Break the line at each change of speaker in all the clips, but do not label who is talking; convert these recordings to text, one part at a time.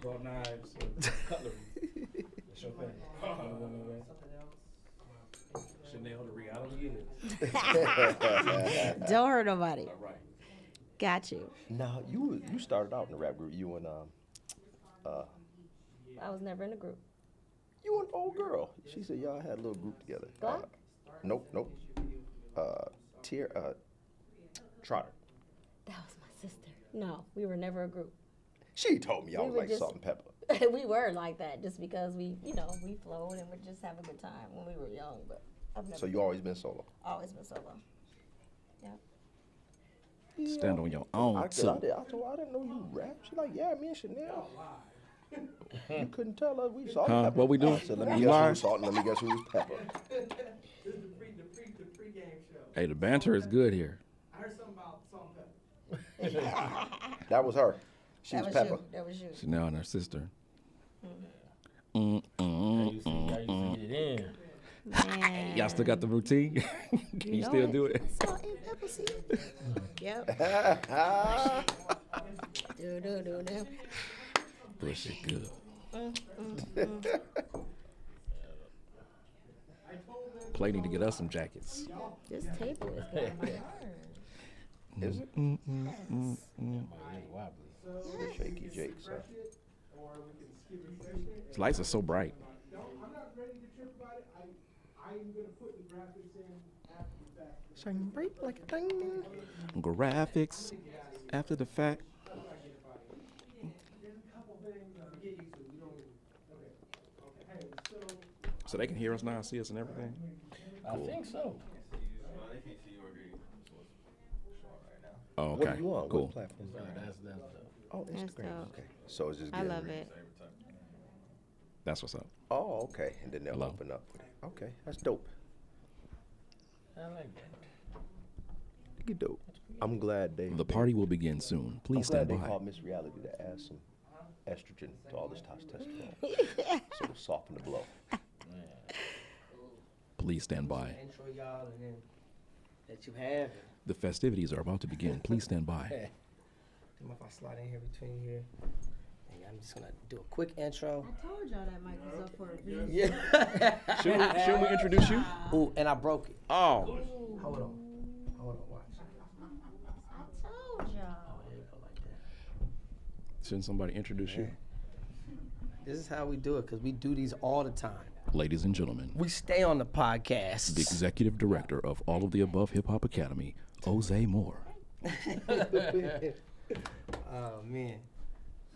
bought knives, cutlery. That's your thing. Chanel, the reality is.
Don't hurt nobody.
All right.
Got you.
Now you started out in the rap group. You and
I was never in a group.
you and old girl. She said y'all had a little group together.
Glock?
Nope. Trotter.
That was my sister. No, we were never a group.
She told me y'all
We
was
were
like
just-
salt and pepper.
We were like that just because we flowed and would just have a good time when we were young. But I've never
So you always been solo.
always been solo. Yeah.
Stand on your own,
I
too.
told her, I didn't know you rap. She like, yeah, me and Chanel. You couldn't tell us we salt and
Huh?
pepper.
What we doing?
I said, let me
You
guess who
lying?
was salt and let me guess who was pepper.
This is the pre-game show.
Hey, the banter is good here.
I heard something about salt and pepper.
That was her. She
That
was
was
pepper.
you. That was you.
Chanel and her sister.
I used to get it in.
Man.
Y'all still got the routine? Can you
know
still
it.
do it?
Salt and pepper seed. Yep. Do.
Push it good. Play need to get us some jackets.
This table is getting my nerves.
Is it? Shaky Jake, so.
These lights are so bright.
I'm not ready to trip about it. I'm gonna put the graphics in after the fact.
Shine bright like a diamond.
Graphics after the fact.
There's a couple things to get used to. We don't. Okay. Hey, so
So they can hear us now, see us and everything?
I think so.
Oh,
What
okay.
are you on?
Cool.
What platform?
That's
Oh,
That's
Instagram.
dope.
Okay. So it's just
I
getting
love it.
That's what's up.
Oh, okay. And then they'll
Hello.
open up with it. Okay, that's dope.
I like that.
Pretty dope. I'm glad they.
The party will begin soon.
I'm
Please
glad
stand
they
by.
called Miss Reality to add some estrogen to all this testosterone. So it'll soften the blow.
Please stand by.
Intro y'all and then that you have.
The festivities are about to begin. Please stand by.
Hey, do you mind if I slide in here between here? And I'm just gonna do a quick intro.
I told y'all that mic was up for a reason.
Yeah.
Shouldn't we introduce you?
Ooh, and I broke it.
Oh.
Hold on. Watch.
I told y'all.
There you go, like that.
Shouldn't somebody introduce you?
This is how we do it, because we do these all the time.
Ladies and gentlemen,
We stay on the podcast.
the executive director of All of the Above Hip Hop Academy, Jose Moore.
Oh man.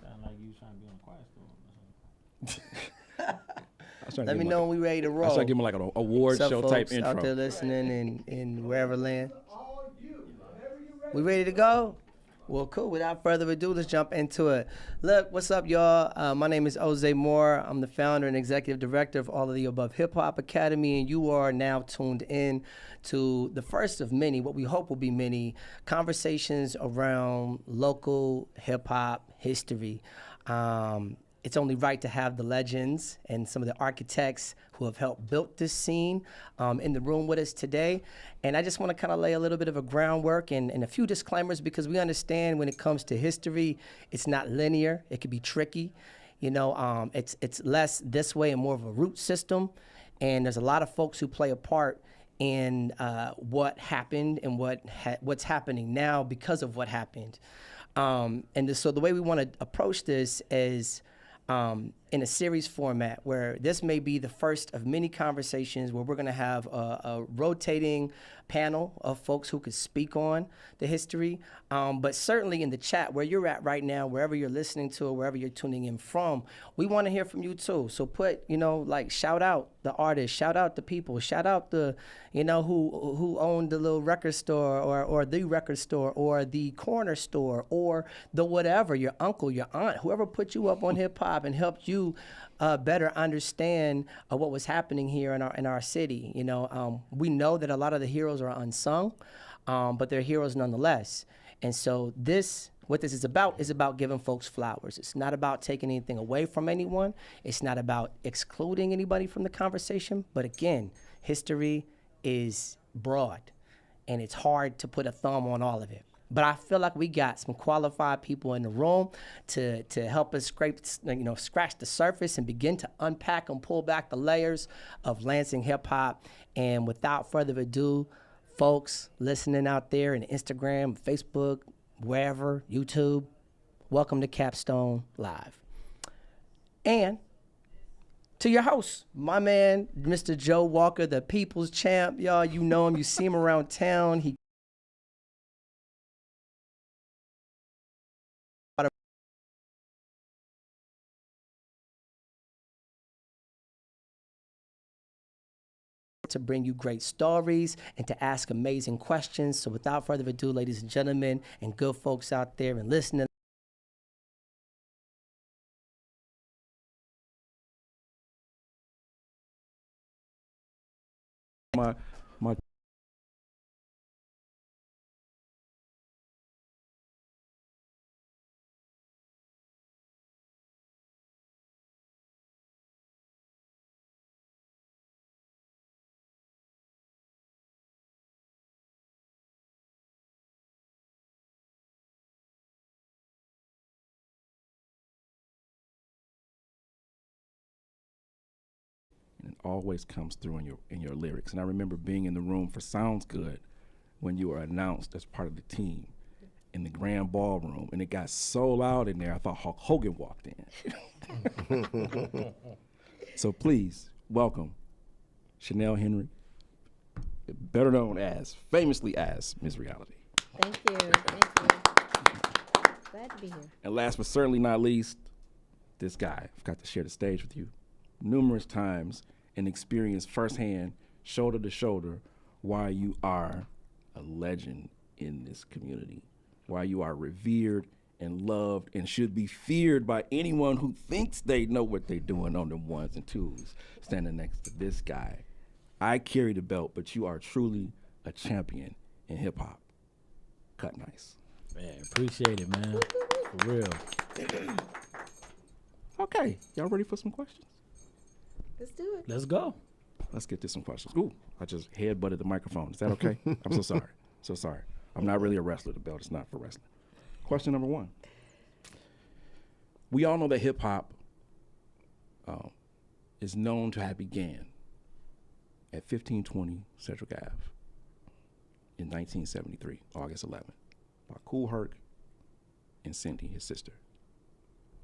Sound like you trying to be on the quiet storm.
I was trying to
Let
give
me
him
know
like
when we ready to
I was
roll.
trying to give him like an award
What's up,
show
folks
type
out there
intro.
listening in wherever land.
all you, whenever you're ready.
We ready to go? Well, cool. Without further ado, let's jump into it. Look, what's up, y'all? My name is Jose Moore. I'm the founder and executive director of All of the Above Hip Hop Academy, and you are now tuned in to the first of many, what we hope will be many, conversations around local hip hop history. It's only right to have the legends and some of the architects who have helped build this scene in the room with us today. And I just want to kind of lay a little bit of a groundwork and a few disclaimers, because we understand when it comes to history, it's not linear. It can be tricky. You know, it's less this way and more of a root system. And there's a lot of folks who play a part in what happened and what's happening now because of what happened. So the way we want to approach this is in a series format, where this may be the first of many conversations where we're going to have a rotating panel of folks who could speak on the history. But certainly in the chat where you're at right now, wherever you're listening to or wherever you're tuning in from, we want to hear from you too. So put, shout out the artists, shout out the people, shout out the, who owned the little record store or the record store or the corner store or the whatever, your uncle, your aunt, whoever put you up on hip hop and helped you better understand what was happening here in our city. We know that a lot of the heroes are unsung, but they're heroes nonetheless. And so what this is about giving folks flowers. It's not about taking anything away from anyone. It's not about excluding anybody from the conversation. But again, history is broad, and it's hard to put a thumb on all of it. But I feel like we got some qualified people in the room to help us scratch the surface and begin to unpack and pull back the layers of Lansing hip hop. And without further ado, folks listening out there in Instagram, Facebook, wherever, YouTube, welcome to Capstone Live. And to your host, my man, Mr. Joe Walker, the people's champ. Y'all, you know him. You see him around town. He to bring you great stories and to ask amazing questions. So without further ado, ladies and gentlemen, and good folks out there and listening,
my and it always comes through in your lyrics. And I remember being in the room for Sounds Good when you were announced as part of the team in the grand ballroom, and it got so loud in there I thought Hulk Hogan walked in. So please welcome Chanel Henry, better known as, famously as, Ms. Reality.
Thank you. Thank you. Glad to be here.
And last but certainly not least, this guy. I've got to share the stage with you numerous times and experience firsthand, shoulder to shoulder, why you are a legend in this community, why you are revered and loved and should be feared by anyone who thinks they know what they're doing on the ones and twos. Standing next to this guy. I carry the belt, but you are truly a champion in hip hop. Cut Nice.
Man, appreciate it, man. For real.
Okay, y'all ready for some questions?
Let's do it.
Let's go.
Let's get to some questions. Ooh, I just headbutted the microphone. Is that okay? I'm so sorry. So sorry. I'm not really a wrestler. The belt is not for wrestling. Question number one. We all know that hip hop is known to have began at 1520 Cedric Ave in 1973, August 11th, by Kool Herc and Cindy, his sister.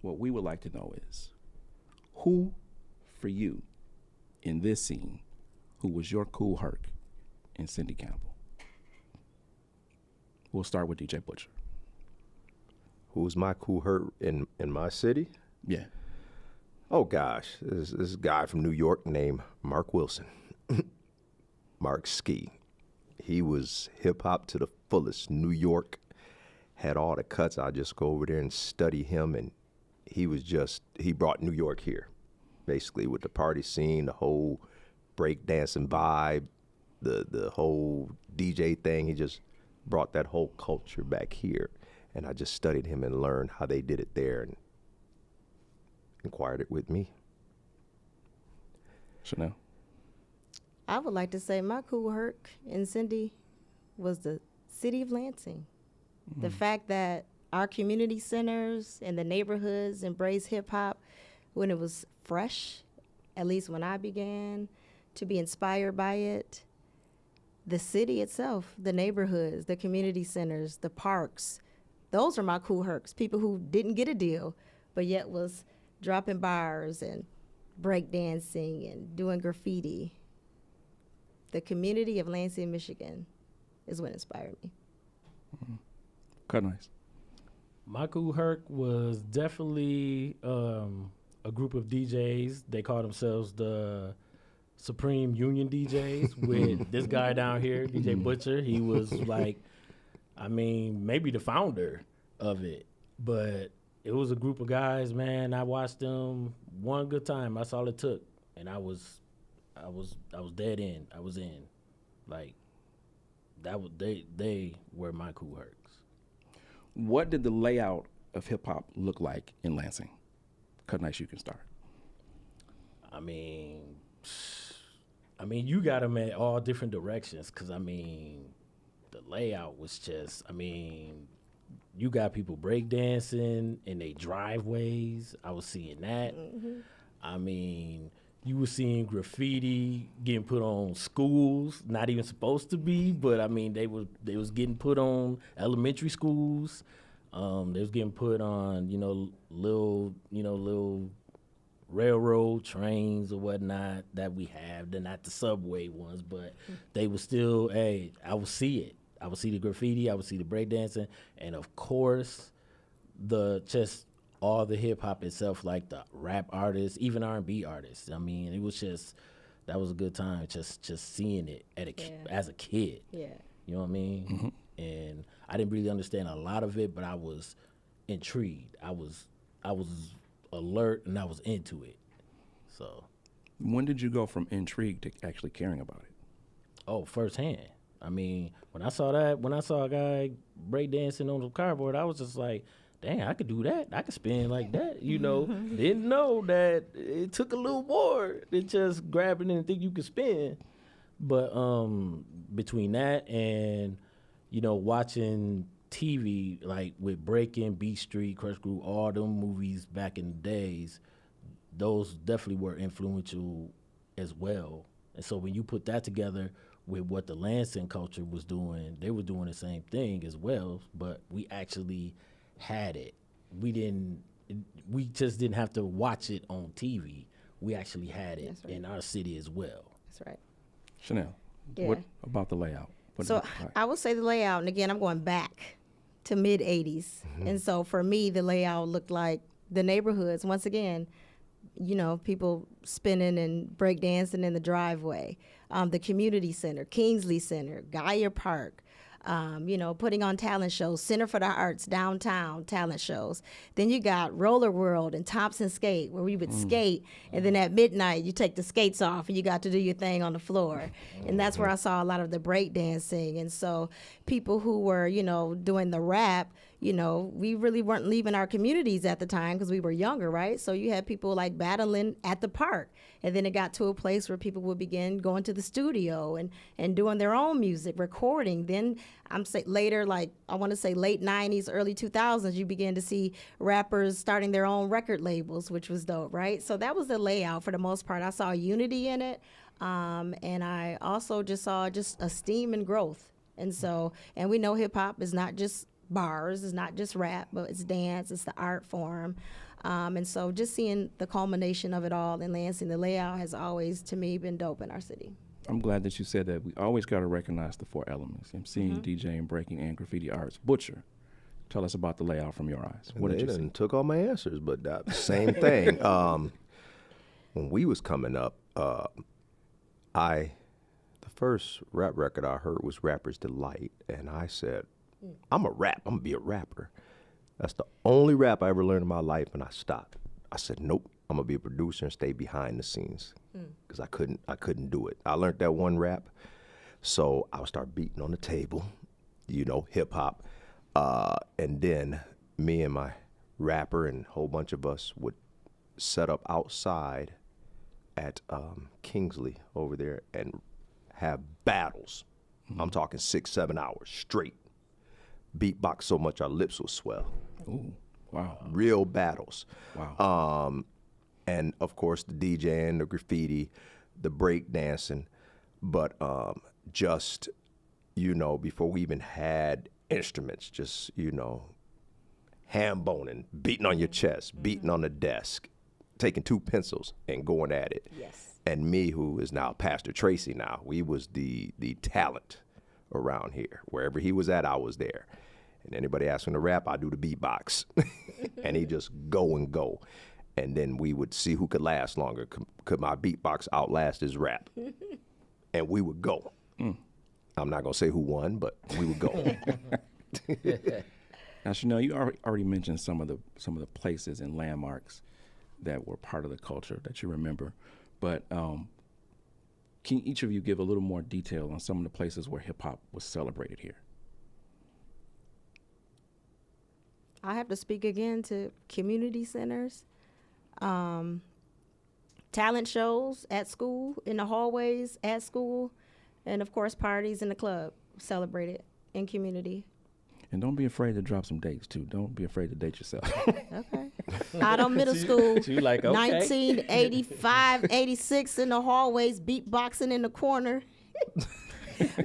What we would like to know is, who for you in this scene, who was your Kool Herc and Cindy Campbell? We'll start with DJ Butcher.
Who's my Kool Herc in my city?
Yeah.
Oh gosh, this guy from New York named Mark Wilson. Mark Ski. He was hip hop to the fullest. New York had all the cuts. I just go over there and study him, and he brought New York here, basically, with the party scene, the whole breakdancing vibe, the whole DJ thing. He just brought that whole culture back here, and I just studied him and learned how they did it there and inquired it with me.
Chanel?
I would like to say my Kool Herc and Cindy was the city of Lansing. The fact that our community centers and the neighborhoods embrace hip hop when it was fresh, at least when I began to be inspired by it. The city itself, the neighborhoods, the community centers, the parks, those are my Kool Hercs, people who didn't get a deal, but yet was dropping bars and breakdancing and doing graffiti. The community of Lansing, Michigan is what inspired me.
Cut Nice.
My Kool Herc was definitely a group of DJs. They call themselves the Supreme Union DJs with this guy down here, DJ Butcher. He was like, I mean, maybe the founder of it, but it was a group of guys, man. I watched them one good time. That's all it took, and I was dead in. I was in, like, that was they were my Kool Hercs.
What did the layout of hip hop look like in Lansing? Cut Nice, you can start.
I mean, you got them at all different directions. Cause I mean, the layout was just, I mean, you got people breakdancing in their driveways. I was seeing that. I mean, you were seeing graffiti getting put on schools, not even supposed to be, but I mean, they was getting put on elementary schools. They was getting put on, little railroad trains or whatnot that we have. They're not the subway ones, but they were still, hey, I would see it. I would see the graffiti, I would see the breakdancing, and of course, all the hip hop itself, like the rap artists, even R&B artists. I mean, it was that was a good time, just seeing it as a kid.
Yeah.
You know what I mean? And I didn't really understand a lot of it, but I was intrigued. I was alert and I was into it. So.
When did you go from intrigued to actually caring about it?
Oh, firsthand. I mean, when I saw a guy breakdancing on the cardboard, I was just like, dang, I could do that. I could spin like that, Didn't know that it took a little more than just grabbing and think you could spin. But between that and, watching TV, like with Breaking, Beat Street, Crush Groove, all them movies back in the days, those definitely were influential as well. And so when you put that together with what the Lansing culture was doing, they were doing the same thing as well, but we actually had it. We just didn't have to watch it on TV. We actually had it in our city as well.
That's right.
Chanel,
Yeah.
what about the layout?
So I would say the layout, and again, I'm going back to mid 80s. And so for me, the layout looked like the neighborhoods. Once again, people spinning and breakdancing in the driveway, the community center, Kingsley Center, Geyer Park, putting on talent shows, Center for the Arts, downtown talent shows. Then you got Roller World and Thompson Skate, where we would skate, and then at midnight you take the skates off and you got to do your thing on the floor. And that's where I saw a lot of the break dancing. And so people who were, doing the rap, we really weren't leaving our communities at the time because we were younger, right? So you had people like battling at the park. And then it got to a place where people would begin going to the studio and doing their own music, recording. Then later, like I want to say late 90s, early 2000s, you begin to see rappers starting their own record labels, which was dope, right? So that was the layout for the most part. I saw unity in it. And I also just saw just esteem and growth. And so, and we know hip hop is not just bars, it's not just rap, but it's dance, it's the art form. And so just seeing the culmination of it all in Lansing, the layout has always, to me, been dope in our city.
I'm glad that you said that. We always got to recognize the four elements: MCing, DJing, breaking, and graffiti arts. Butcher, tell us about the layout from your eyes. What did you see?
Took all my answers, but that same thing. When we was coming up, the first rap record I heard was Rapper's Delight, and I said, I'm gonna be a rapper. That's the only rap I ever learned in my life, and I stopped. I said, nope, I'm gonna be a producer and stay behind the scenes, because I couldn't do it. I learned that one rap, so I would start beating on the table, hip hop, and then me and my rapper and a whole bunch of us would set up outside at Kingsley over there and have battles. I'm talking 6-7 hours straight. Beatbox so much our lips will swell.
Ooh, wow.
Real battles.
Wow.
And of course the DJing, the graffiti, the break dancing, but just, before we even had instruments, just, ham boning, beating on your chest, beating on the desk, taking 2 pencils and going at it.
Yes.
And me, who is now Pastor Tracy now, we was the talent around here. Wherever he was at, I was there. And anybody asking to rap, I do the beatbox. And he just go and go. And then we would see who could last longer. Could my beatbox outlast his rap? And we would go. I'm not going to say who won, but we would go.
Now, Chanel, you already mentioned some of the places and landmarks that were part of the culture that you remember. But can each of you give a little more detail on some of the places where hip-hop was celebrated here?
I have to speak again to community centers, talent shows at school, in the hallways at school, and of course parties in the club celebrated in community.
And don't be afraid to drop some dates too. Don't be afraid to date yourself.
Okay. Out on middle school,
She like, okay.
1985, 86 in the hallways, beatboxing in the corner,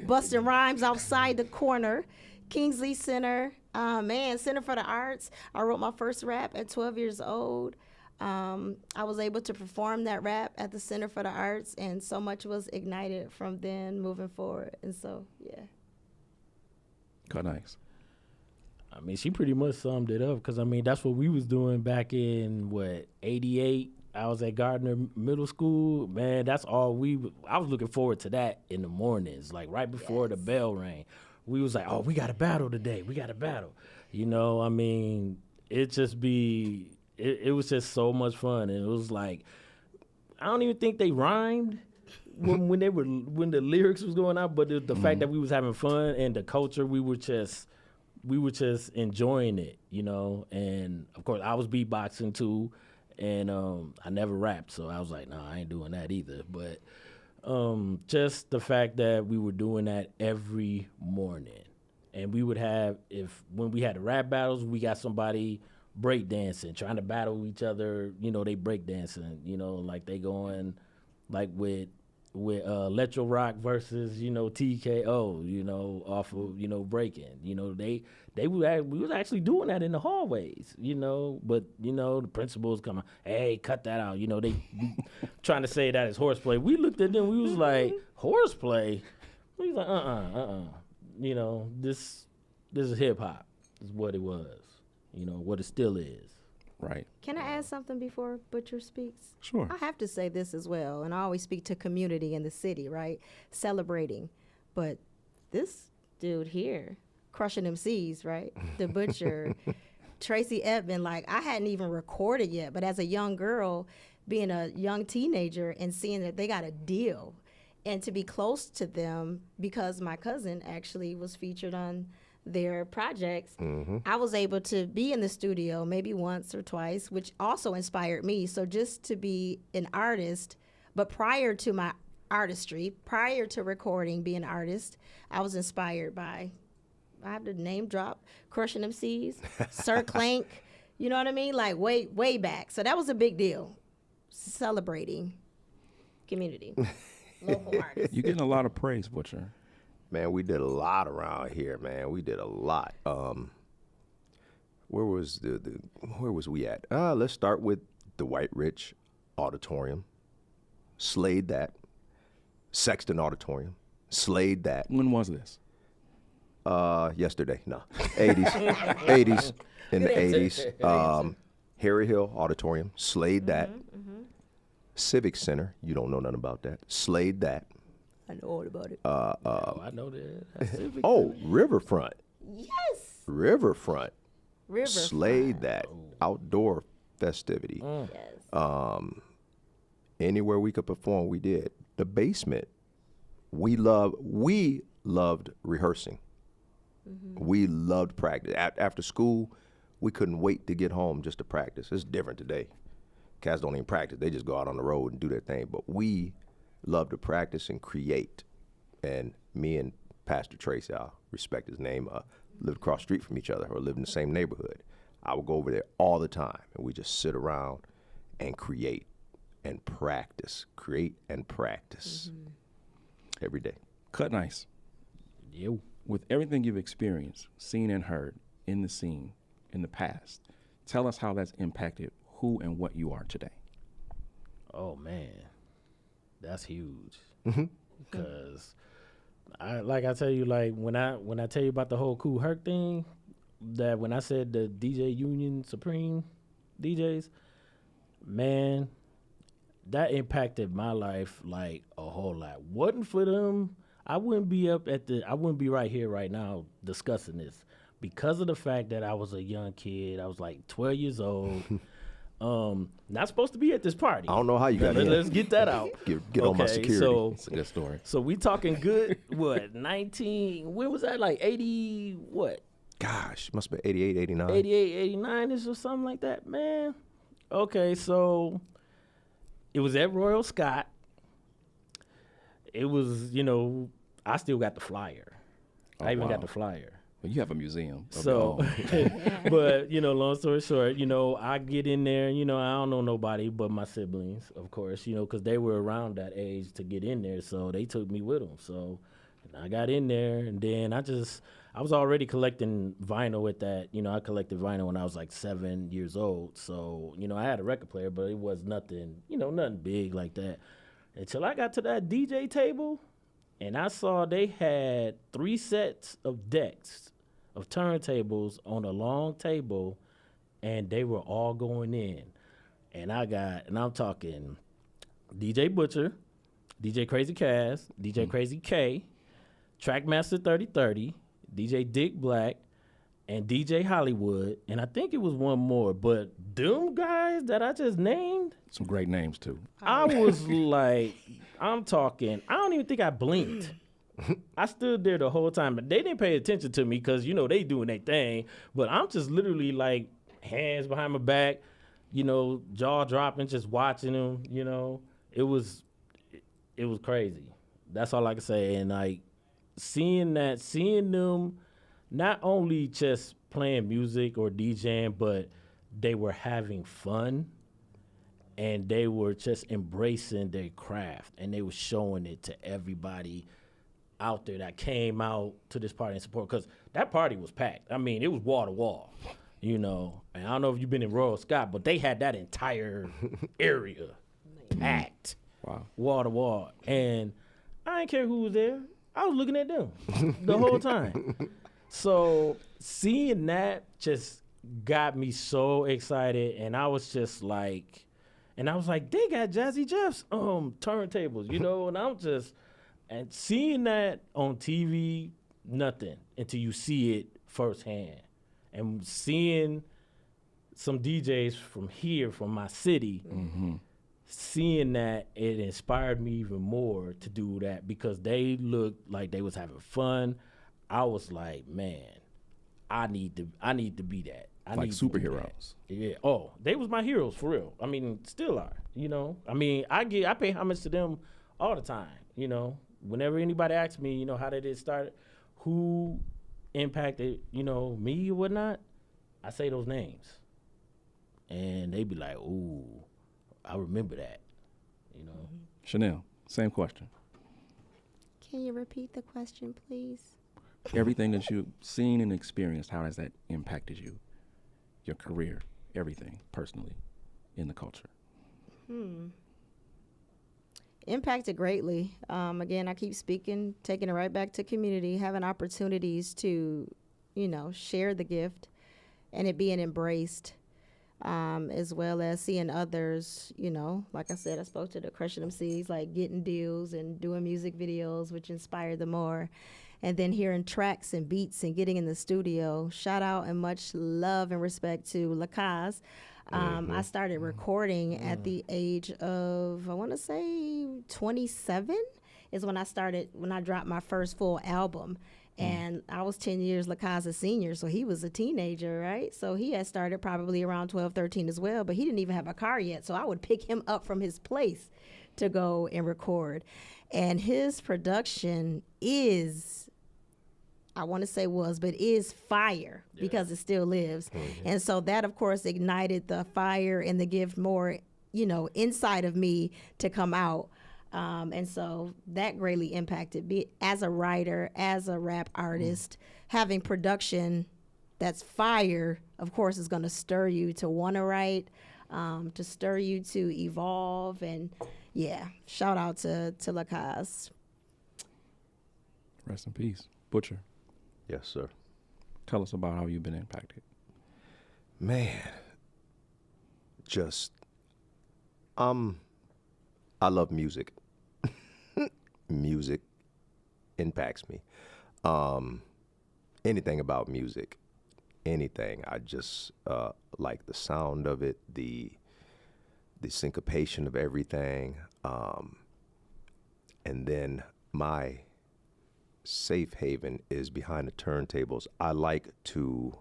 busting rhymes outside the corner. Kingsley Center, Center for the Arts. I wrote my first rap at 12 years old. I was able to perform that rap at the Center for the Arts, and so much was ignited from then moving forward. And so, yeah.
Cut nice.
I mean, she pretty much summed it up because, I mean, that's what we was doing back in, 88. I was at Gardner Middle School. Man, that's all I was looking forward to that in the mornings, like right before the bell rang. We was like, oh, we got a battle today. We got a battle. You know, I mean, it was just so much fun. And it was like, I don't even think they rhymed when the lyrics was going out, but the fact that we was having fun and the culture, we were just enjoying it, you know. And of course, I was beatboxing too, and I never rapped, so I was like, no, I ain't doing that either. But just the fact that we were doing that every morning, and we would have, when we had the rap battles, we got somebody break dancing, trying to battle each other. You know, they break dancing. You know, like they going like with Electro Rock versus, you know, TKO, you know, off of, you know, breaking. You know, we was actually doing that in the hallways, you know, but, you know, the principals coming, hey, cut that out. You know, they trying to say that as horseplay. We looked at them, we was like, horseplay? We was like, you know, this is hip hop is what it was, you know, what it still is.
Right.
Can I add something before Butcher speaks?
Sure.
I have to say this as well, and I always speak to community in the city, right? Celebrating. But this dude here, crushing MCs, right? The Butcher, Tracy Edmond, like I hadn't even recorded yet, but as a young girl, being a young teenager and seeing that they got a deal, and to be close to them because my cousin actually was featured on their projects, I was able to be in the studio maybe once or twice, which also inspired me. So just to be an artist, but prior to my artistry, prior to recording, being an artist, I was inspired by, I have to name drop, Crushing MCs, Sir Clank, you know what I mean? Like way back. So that was a big deal, celebrating community, local artists.
You're getting a lot of praise, Butcher.
Man, we did a lot around here, man. We did a lot. Where was we at? Let's start with the White Rich Auditorium. Slayed that. Sexton Auditorium. Slayed that.
When was this?
Yesterday. No. 80s. 80s. In the 80s. Harry Hill Auditorium. Slayed that. Civic Center. You don't know nothing about that. Slayed that.
I know all about it.
I know that.
Riverfront.
Yes.
Riverfront.
Riverfront.
Slayed that. Outdoor festivity.
Yes.
Anywhere we could perform, we did. The basement. We loved rehearsing. We loved practice. After school, we couldn't wait to get home just to practice. It's different today. Cats don't even practice. They just go out on the road and do their thing. But we love to practice and create. And me and Pastor Tracy, I respect his name, lived across the street from each other or lived in the same neighborhood. I would go over there all the time, and we just sit around and create and practice, create and practice every day.
Cut nice.
You.
With everything you've experienced, seen and heard in the scene in the past, tell us how that's impacted who and what you are today.
Oh, man. That's huge. Because I tell you, like when I tell you about the whole Kool Herc thing, that when I said the DJ Union Supreme DJs, man, that impacted my life like a whole lot. Wasn't for them, I wouldn't be right here right now discussing this because of the fact that I was a young kid. I was like 12 years old. Not supposed to be at this party.
I don't know how you got in.
Let's get that out.
Get on my security.
So,
It's a good story.
so we talking good, what, 19, when was that, like 80, what?
Gosh, must have been 88, 89.
88, 89-ish or something like that, man. Okay, so it was at Royal Scott. It was, I still got the flyer. I even
wow.
got the flyer.
Well, you have a museum. Of
So,
your own.
but long story short, I get in there. I don't know nobody but my siblings, of course. Because they were around that age to get in there, so they took me with them. So, and I got in there, and then I was already collecting vinyl at that. I collected vinyl when I was like 7 years old. So, I had a record player, but it was nothing, nothing big like that. Until I got to that DJ table, and I saw they had 3 sets of decks of turntables on a long table, and they were all going in. And I'm talking DJ Butcher, DJ Crazy Cass, DJ Crazy K, Trackmaster 3030, DJ Dick Black, and DJ Hollywood, and I think it was one more, but them guys that I just named,
Some great names too.
I was like, I'm talking, I don't even think I blinked. I stood there the whole time, but they didn't pay attention to me because, they doing their thing. But I'm just literally like hands behind my back, jaw dropping, just watching them, It was crazy. That's all I can say. And like seeing them not only just playing music or DJing, but they were having fun and they were just embracing their craft and they were showing it to everybody out there that came out to this party and support, because that party was packed. I mean, it was wall to wall, and I don't know if you've been in Royal Scott, but they had that entire area packed,
Wow.
wall to wall, and I didn't care who was there. I was looking at them the whole time. So seeing that just got me so excited, and I was just like, they got Jazzy Jeff's turntables, and I'm just. And seeing that on TV, nothing until you see it firsthand. And seeing some DJs from here, from my city, seeing that, it inspired me even more to do that because they looked like they was having fun. I was like, man, I need to be that. I
Like
need to be that.
superheroes.
Yeah. Oh, they was my heroes for real. I mean, still are. I mean, I pay homage to them all the time. Whenever anybody asks me, how did it start, who impacted, me or whatnot, I say those names. And they be like, ooh, I remember that,
Chanel, same question.
Can you repeat the question, please?
Everything that you've seen and experienced, how has that impacted you? Your career, everything, personally, in the culture?
Impacted greatly. Again, I keep speaking, taking it right back to community, having opportunities to, share the gift and it being embraced, as well as seeing others, like I said, I spoke to the Crushing Them Seeds, like getting deals and doing music videos, which inspired them more. And then hearing tracks and beats and getting in the studio. Shout out and much love and respect to Lacaz. I started recording at the age of, I want to say 27 is when I dropped my first full album. And I was 10 years Lacaz's senior, so he was a teenager, right? So he had started probably around 12, 13 as well, but he didn't even have a car yet. So I would pick him up from his place to go and record. And his production is, I want to say was, but is fire because it still lives. And so that, of course, ignited the fire and the gift more, inside of me to come out. And so that greatly impacted me as a writer, as a rap artist. Having production that's fire, of course, is going to stir you to want to write, to stir you to evolve. And yeah, shout out to Lacaz.
Rest in peace. Butcher,
Yes, sir.
tell us about how you've been impacted.
Man, just I love music. Music impacts me. Anything about music, anything. I just like the sound of it, the syncopation of everything, and then my safe haven is behind the turntables. I like to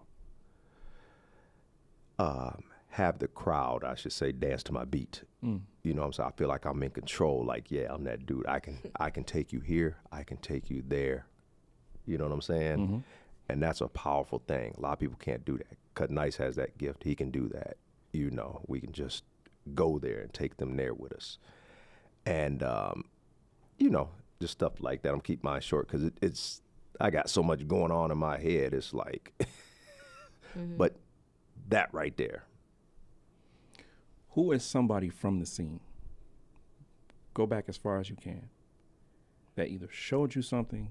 have the crowd, I should say, dance to my beat. You know what I'm saying? I feel like I'm in control. Like, yeah, I'm that dude. I can take you here. I can take you there. You know what I'm saying? And that's a powerful thing. A lot of people can't do that. Cut Nice has that gift. He can do that. You know, we can just go there and take them there with us. And, you know, just stuff like that. I'm keeping mine short because it's, I got so much going on in my head. It's like, but that right there.
Who is somebody from the scene? Go back as far as you can. That either showed you something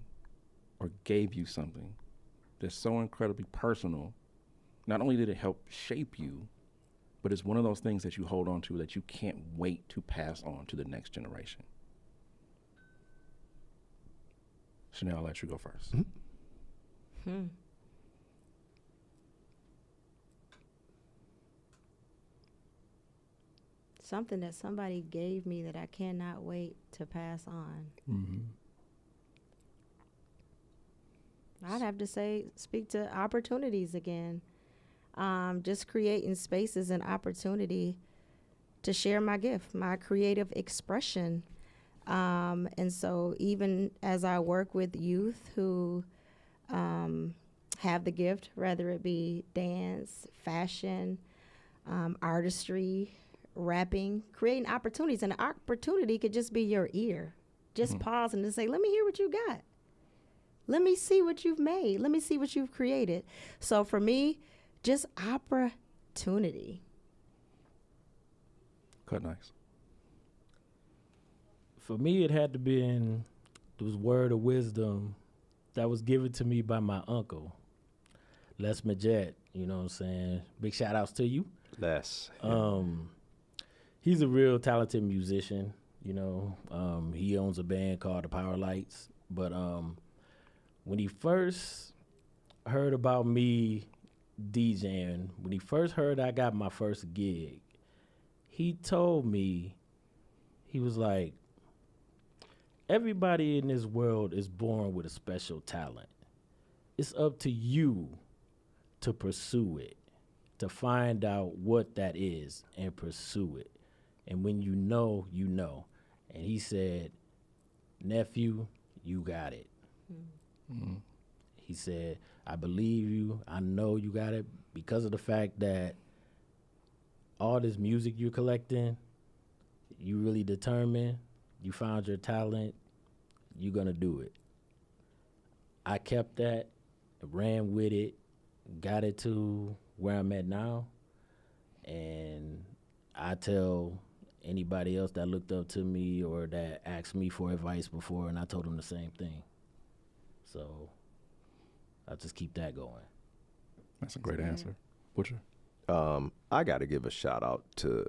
or gave you something that's so incredibly personal. Not only did it help shape you, but it's one of those things that you hold on to that you can't wait to pass on to the next generation. Chanel, I'll let you go first.
Something that somebody gave me that I cannot wait to pass on. I'd have to say, speak to opportunities again. Just creating spaces and opportunity to share my gift, my creative expression. And so even as I work with youth who have the gift, whether it be dance, fashion, artistry, rapping, creating opportunities. And an opportunity could just be your ear. Just pause and just say, let me hear what you got. Let me see what you've made. Let me see what you've created. So for me, just opportunity.
Cut Nice.
For me, it had to be this word of wisdom that was given to me by my uncle, Les Majet. You know what I'm saying? Big shout outs to you.
Les.
He's a real talented musician. You know, he owns a band called the Power Lights. But when he first heard about me DJing, when he first heard I got my first gig, he told me, he was like, everybody in this world is born with a special talent. It's up to you to pursue it, to find out what that is and pursue it. And when you know, you know. And he said, nephew, you got it. He said, I believe you. I know you got it because of the fact that all this music you're collecting, you really determined, you found your talent, you're going to do it. I kept that, ran with it, got it to where I'm at now. And I tell anybody else that looked up to me or that asked me for advice before, and I told them the same thing. So I'll just keep that going.
That's a great answer. Butcher?
I got to give a shout out to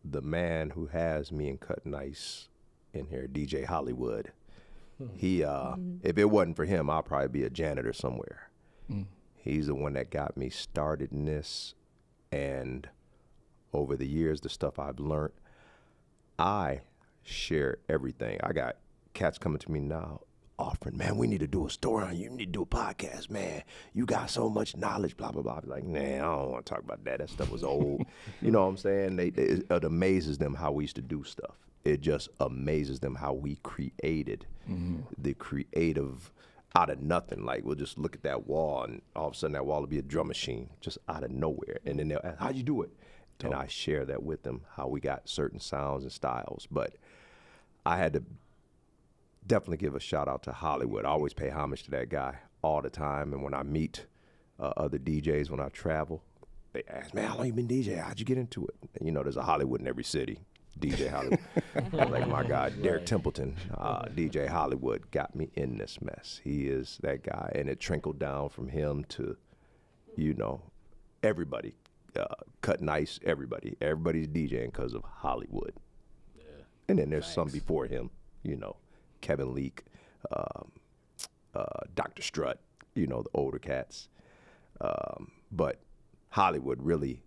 the man who has me and Cut Nice in here, DJ Hollywood. He, if it wasn't for him, I'll probably be a janitor somewhere. He's the one that got me started in this, and over the years, the stuff I've learned, I share everything. I got cats coming to me now offering, man, we need to do a story on you. You need to do a podcast, man. You got so much knowledge, blah, blah, blah. I'm like, man, I don't want to talk about that. That stuff was old. You know what I'm saying? It amazes them how we used to do stuff. It just amazes them how we created the creative out of nothing. Like, we'll just look at that wall, and all of a sudden that wall will be a drum machine just out of nowhere. And then they'll ask, how'd you do it? And I share that with them, how we got certain sounds and styles. But I had to definitely give a shout out to Hollywood. I always pay homage to that guy all the time. And when I meet other DJs, when I travel, they ask, man, how long you been DJ? How'd you get into it? And you know, there's a Hollywood in every city. DJ Hollywood. I was like, my God, Derek Templeton, DJ Hollywood got me in this mess. He is that guy. And it trickled down from him to, you know, everybody. Cut Nice, everybody. Everybody's DJing because of Hollywood. Yeah. And then there's some before him, you know, Kevin Leak, Dr. Strut, you know, the older cats. But Hollywood really,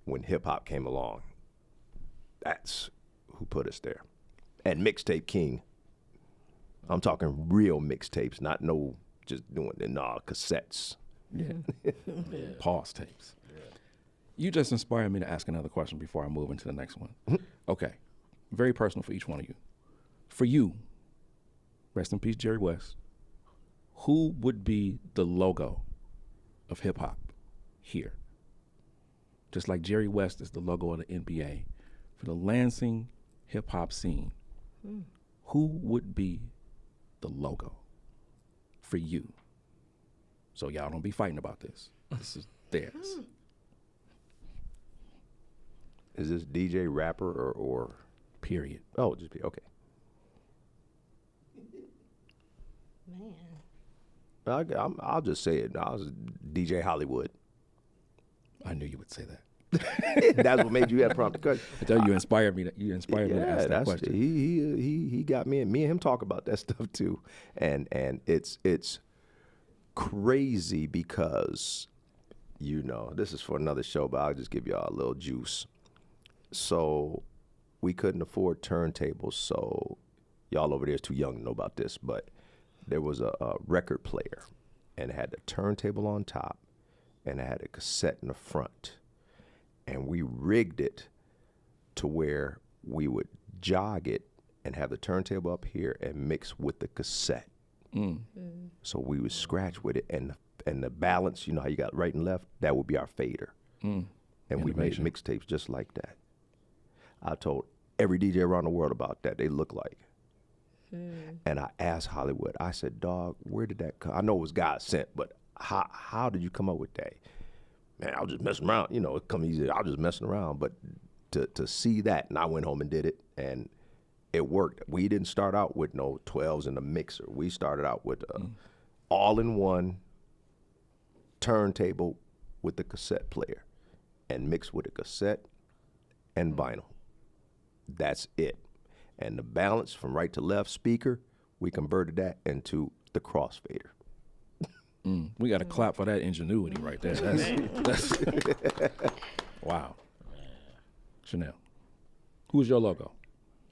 when hip hop came along, that's who put us there. And Mixtape King. I'm talking real mixtapes, not no just doing the cassettes.
Yeah. Pause tapes. You just inspired me to ask another question before I move into the next one. Okay. Very personal for each one of you. For you, rest in peace, Jerry West. who would be the logo of hip hop here? Just like Jerry West is the logo of the NBA. For the Lansing hip hop scene, who would be the logo for you? So y'all don't be fighting about this. This is theirs.
Is this DJ, rapper, or?
Period.
Oh, just be okay.
Man.
I'll just say it. I was DJ Hollywood.
I knew you would say that.
That's what made you have prompt the question.
I tell you, you inspired me. You inspired me to ask that question.
He got me and him talk about that stuff too, and it's crazy because, you know, this is for another show, but I'll just give y'all a little juice. So we couldn't afford turntables, so y'all over there is too young to know about this, but there was a record player, and it had the turntable on top, and it had a cassette in the front. And we rigged it to where we would jog it and have the turntable up here and mix with the cassette. So we would scratch with it, and the balance, you know how you got right and left, that would be our fader. And we made mixtapes just like that. I told every DJ around the world about that. They look like. And I asked Hollywood, I said, dog, where did that come? I know it was God sent, but how did you come up with that? Man, I was just messing around. You know, it come easy. I was just messing around. But to see that, and I went home and did it, and it worked. We didn't start out with no 12s in the mixer. We started out with all-in-one turntable with the cassette player and mixed with a cassette and vinyl. That's it. And the balance from right to left speaker, we converted that into the crossfader.
We got to clap for that ingenuity right there. That's wow. Chanel, who's your logo?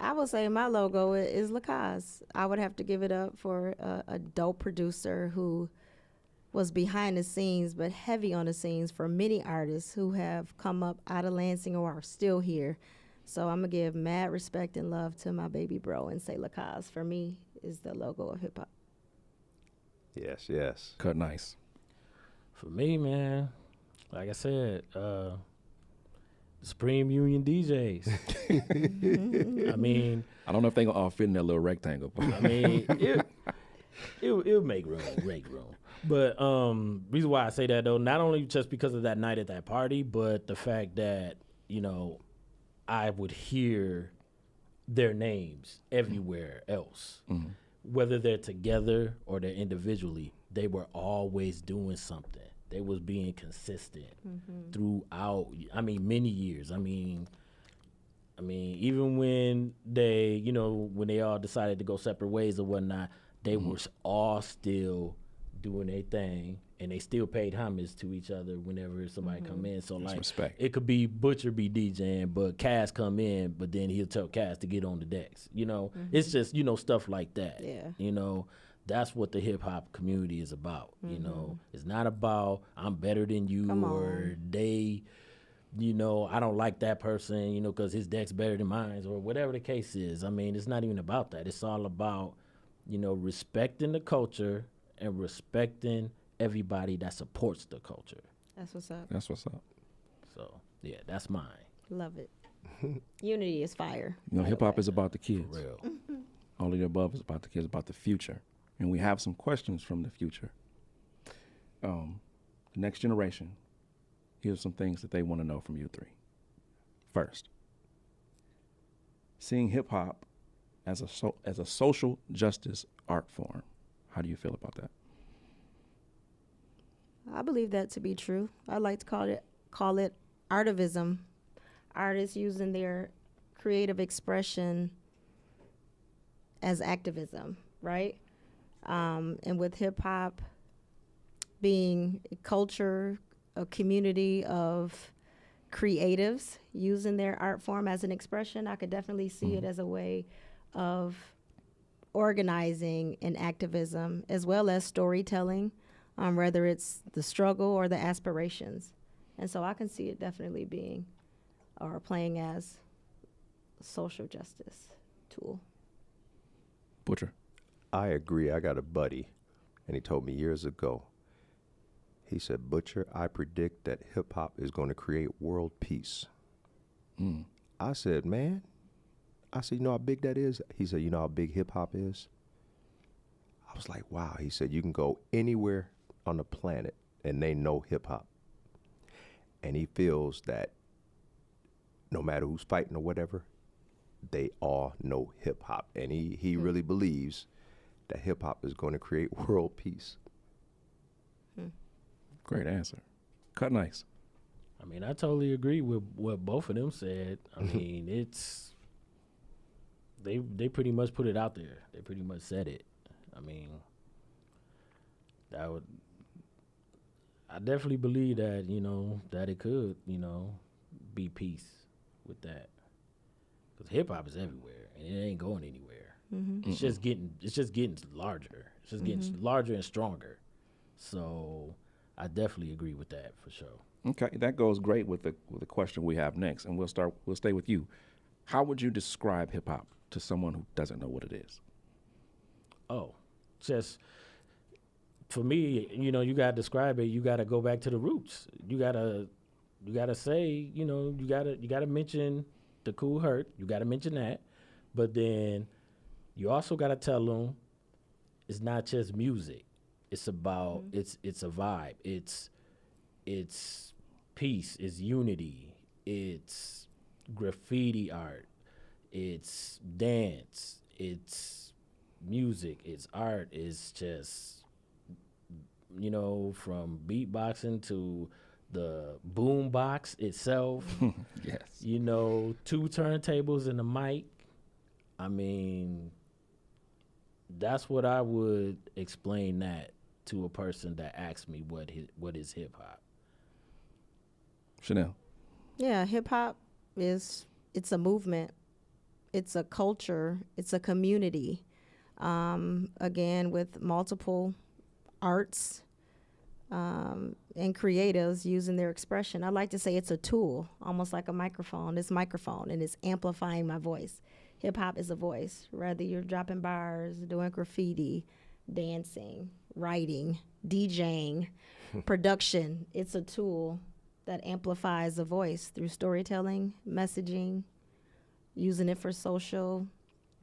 I would say my logo is Lacoste. I would have to give it up for a dope producer who was behind the scenes, but heavy on the scenes for many artists who have come up out of Lansing or are still here. So I'm going to give mad respect and love to my baby bro and say Lacoste, for me, is the logo of hip-hop.
Yes, yes.
Cut nice.
For me, man, like I said, Supreme Union DJs. I mean,
I don't know if they gonna all fit in that little rectangle. But
I mean, it'll make room. But reason why I say that though, not only just because of that night at that party, but the fact that, you know, I would hear their names everywhere else. Whether they're together or they're individually, they were always doing something. They was being consistent throughout, I mean, many years. I mean, even when they, you know, when they all decided to go separate ways or whatnot, they were all still doing their thing, and they still paid homage to each other whenever somebody come in. So
That's
like,
respect.
it could be Butcher be DJing, but Cass come in, but then he'll tell Cass to get on the decks. You know, it's just, you know, stuff like that.
Yeah.
You know, that's what the hip hop community is about. You know, it's not about I'm better than you or they, you know, I don't like that person, you know, because his deck's better than mine or whatever the case is. I mean, it's not even about that. It's all about, you know, respecting the culture and respecting everybody that supports the culture.
That's what's up.
That's what's up.
So, yeah, that's mine.
Love it. Unity is fire.
You know, hip hop is about the kids.
For real.
All of the above is about the kids, about the future. And we have some questions from the future. The next generation, here's some things that they want to know from you three. First, seeing hip hop as a social justice art form. How do you feel about that?
I believe that to be true. I like to call it artivism. Artists using their creative expression as activism, right? And with hip hop being a culture, a community of creatives using their art form as an expression, I could definitely see it as a way of organizing and activism, as well as storytelling, whether it's the struggle or the aspirations. And so I can see it definitely being or playing as a social justice tool.
Butcher.
I agree. I got a buddy And he told me years ago, he said, Butcher, I predict that hip hop is going to create world peace. I said, man, I said, you know how big that is? He said, you know how big hip hop is? I was like, wow. He said, you can go anywhere on the planet and they know hip hop. And he feels that no matter who's fighting or whatever, they all know hip hop. And he really believes that hip hop is going to create world peace.
Great answer. Cut nice.
I mean, I totally agree with what both of them said. I mean, it's they pretty much put it out there. They pretty much said it. I mean, I definitely believe that, you know, that it could, you know, be peace with that. Because hip hop is everywhere and it ain't going anywhere. It's just getting larger. It's just getting larger and stronger. So I definitely agree with that for sure.
Okay, that goes great with the question we have next, and we'll stay with you. How would you describe hip hop to someone who doesn't know what it is?
Oh, just for me, you know, you gotta describe it. You gotta go back to the roots. You gotta say, you know, you gotta mention the Kool Herc. You gotta mention that, but then you also gotta tell them it's not just music. It's about it's a vibe. It's peace. It's unity. It's graffiti art. It's dance. It's music. It's art. It's just, you know, from beatboxing to the boom box itself.
Yes.
You know, 2 turntables and a mic. I mean, that's what I would explain that to a person that asks me what is hip hop.
Chanel.
Yeah, hip hop it's a movement. It's a culture. It's a community. Again, with multiple arts and creatives using their expression. I like to say it's a tool, almost like a microphone. This microphone, and it's amplifying my voice. Hip hop is a voice. Whether you're dropping bars, doing graffiti, dancing, writing, DJing, production, it's a tool that amplifies a voice through storytelling, messaging, using it for social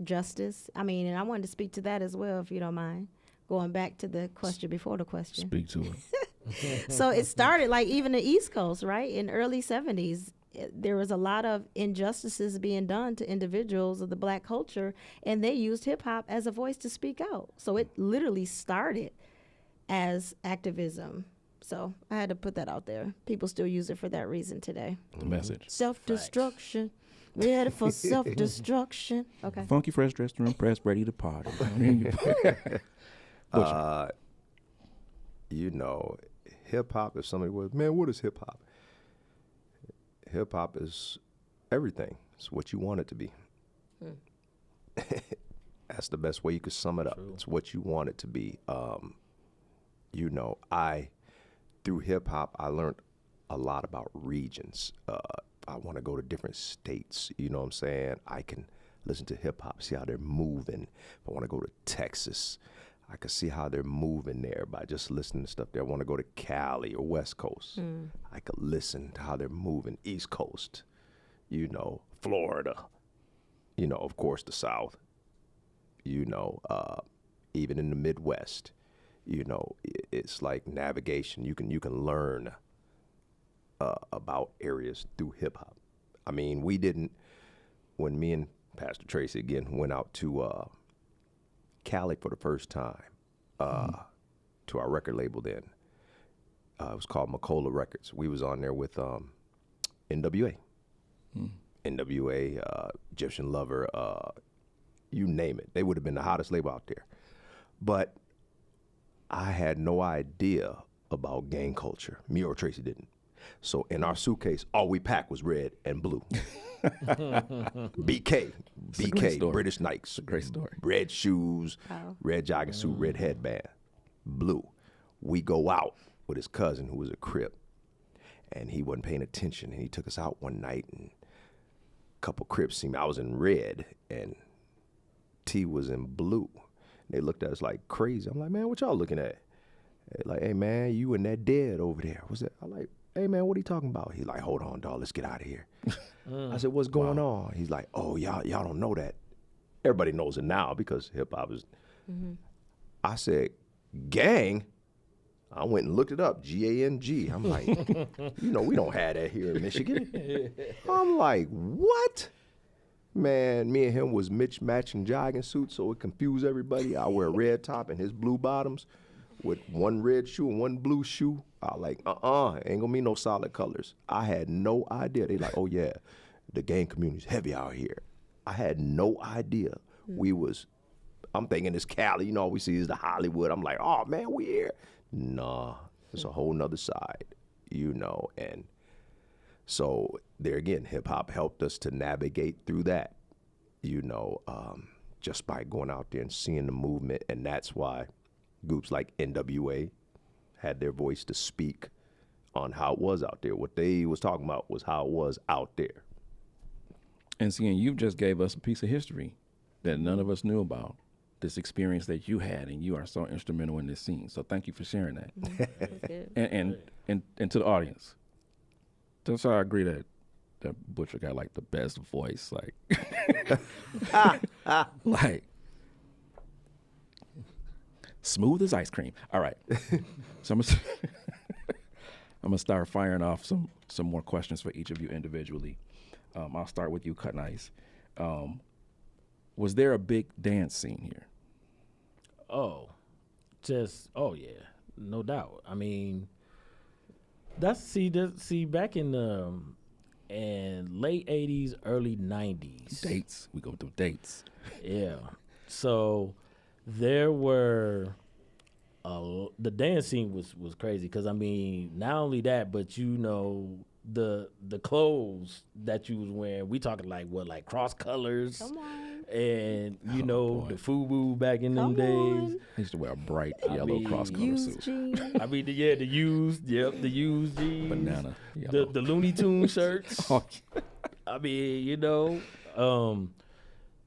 justice. I mean, and I wanted to speak to that as well, if you don't mind. Going back to the question before the question.
Speak to it.
So it started like even the East Coast, right? In early 70s, there was a lot of injustices being done to individuals of the black culture, and they used hip hop as a voice to speak out. So it literally started as activism. So I had to put that out there. People still use it for that reason today.
The message.
Self-destruction. Ready for self-destruction. Okay.
Funky fresh dressed room press, ready to party.
You know, hip hop, if somebody was, man, what is hip hop? Hip hop is everything. It's what you want it to be. That's the best way you could sum it up. It's what you want it to be. You know, through hip hop, I learned a lot about regions. I want to go to different states. You know what I'm saying? I can listen to hip hop, see how they're moving. If I want to go to Texas, I can see how they're moving there by just listening to stuff there. I want to go to Cali or West Coast. I could listen to how they're moving. East Coast, you know, Florida, you know, of course, the South, you know, even in the Midwest, you know, it's like navigation. You can learn about areas through hip hop. I mean, we didn't, when me and Pastor Tracy again went out to Cali for the first time, to our record label then. It was called Macola Records. We was on there with NWA. NWA, Egyptian Lover, you name it. They would have been the hottest label out there. But I had no idea about gang culture. Me or Tracy didn't. So in our suitcase, all we packed was red and blue. BK, British Nikes.
Great story.
Red shoes, red jogging suit, red headband, blue. We go out with his cousin who was a Crip, and he wasn't paying attention, and he took us out one night, and a couple Crips see me. I was in red, and T was in blue. They looked at us like crazy. I'm like, man, what y'all looking at? They like, hey, man, you and that dead over there. What's that? I'm like, hey, man, what are you talking about? He's like, hold on, dog, let's get out of here. I said, what's going on? He's like, oh, y'all don't know that. Everybody knows it now because hip hop is. I said, gang? I went and looked it up, G-A-N-G. I'm like, you know, we don't have that here in Michigan. I'm like, what? Man, me and him was matching jogging suits, so it confused everybody. I wear a red top and his blue bottoms with one red shoe and one blue shoe. I like, ain't gonna be no solid colors. I had no idea. They like, oh yeah, the gang community's heavy out here. I had no idea. I'm thinking it's Cali, you know, all we see is the Hollywood. I'm like, oh man, we here. Nah, it's a whole nother side, you know, and so there again, hip hop helped us to navigate through that, you know, just by going out there and seeing the movement. And that's why groups like NWA had their voice to speak on how it was out there. What they was talking about was how it was out there.
And seeing you just gave us a piece of history that none of us knew about, this experience that you had, and you are so instrumental in this scene. So thank you for sharing that. And to the audience, so I agree that Butcher got like the best voice, like like smooth as ice cream. All right, so I'm gonna start firing off some more questions for each of you individually. I'll start with you, Cut Nice. Was there a big dance scene here?
Oh yeah, no doubt. I mean, see back in the late 80s, early 90s.
Dates. We go through dates.
Yeah. So there were the dance scene was crazy because I mean, not only that, but you know the clothes that you was wearing. We talking like cross colors.
Come on.
And you know the FUBU back in them days.
I used to wear a bright yellow cross-color suit.
Jeans.
I mean, the used jeans,
Banana.
the Looney Tunes shirts. I mean, you know,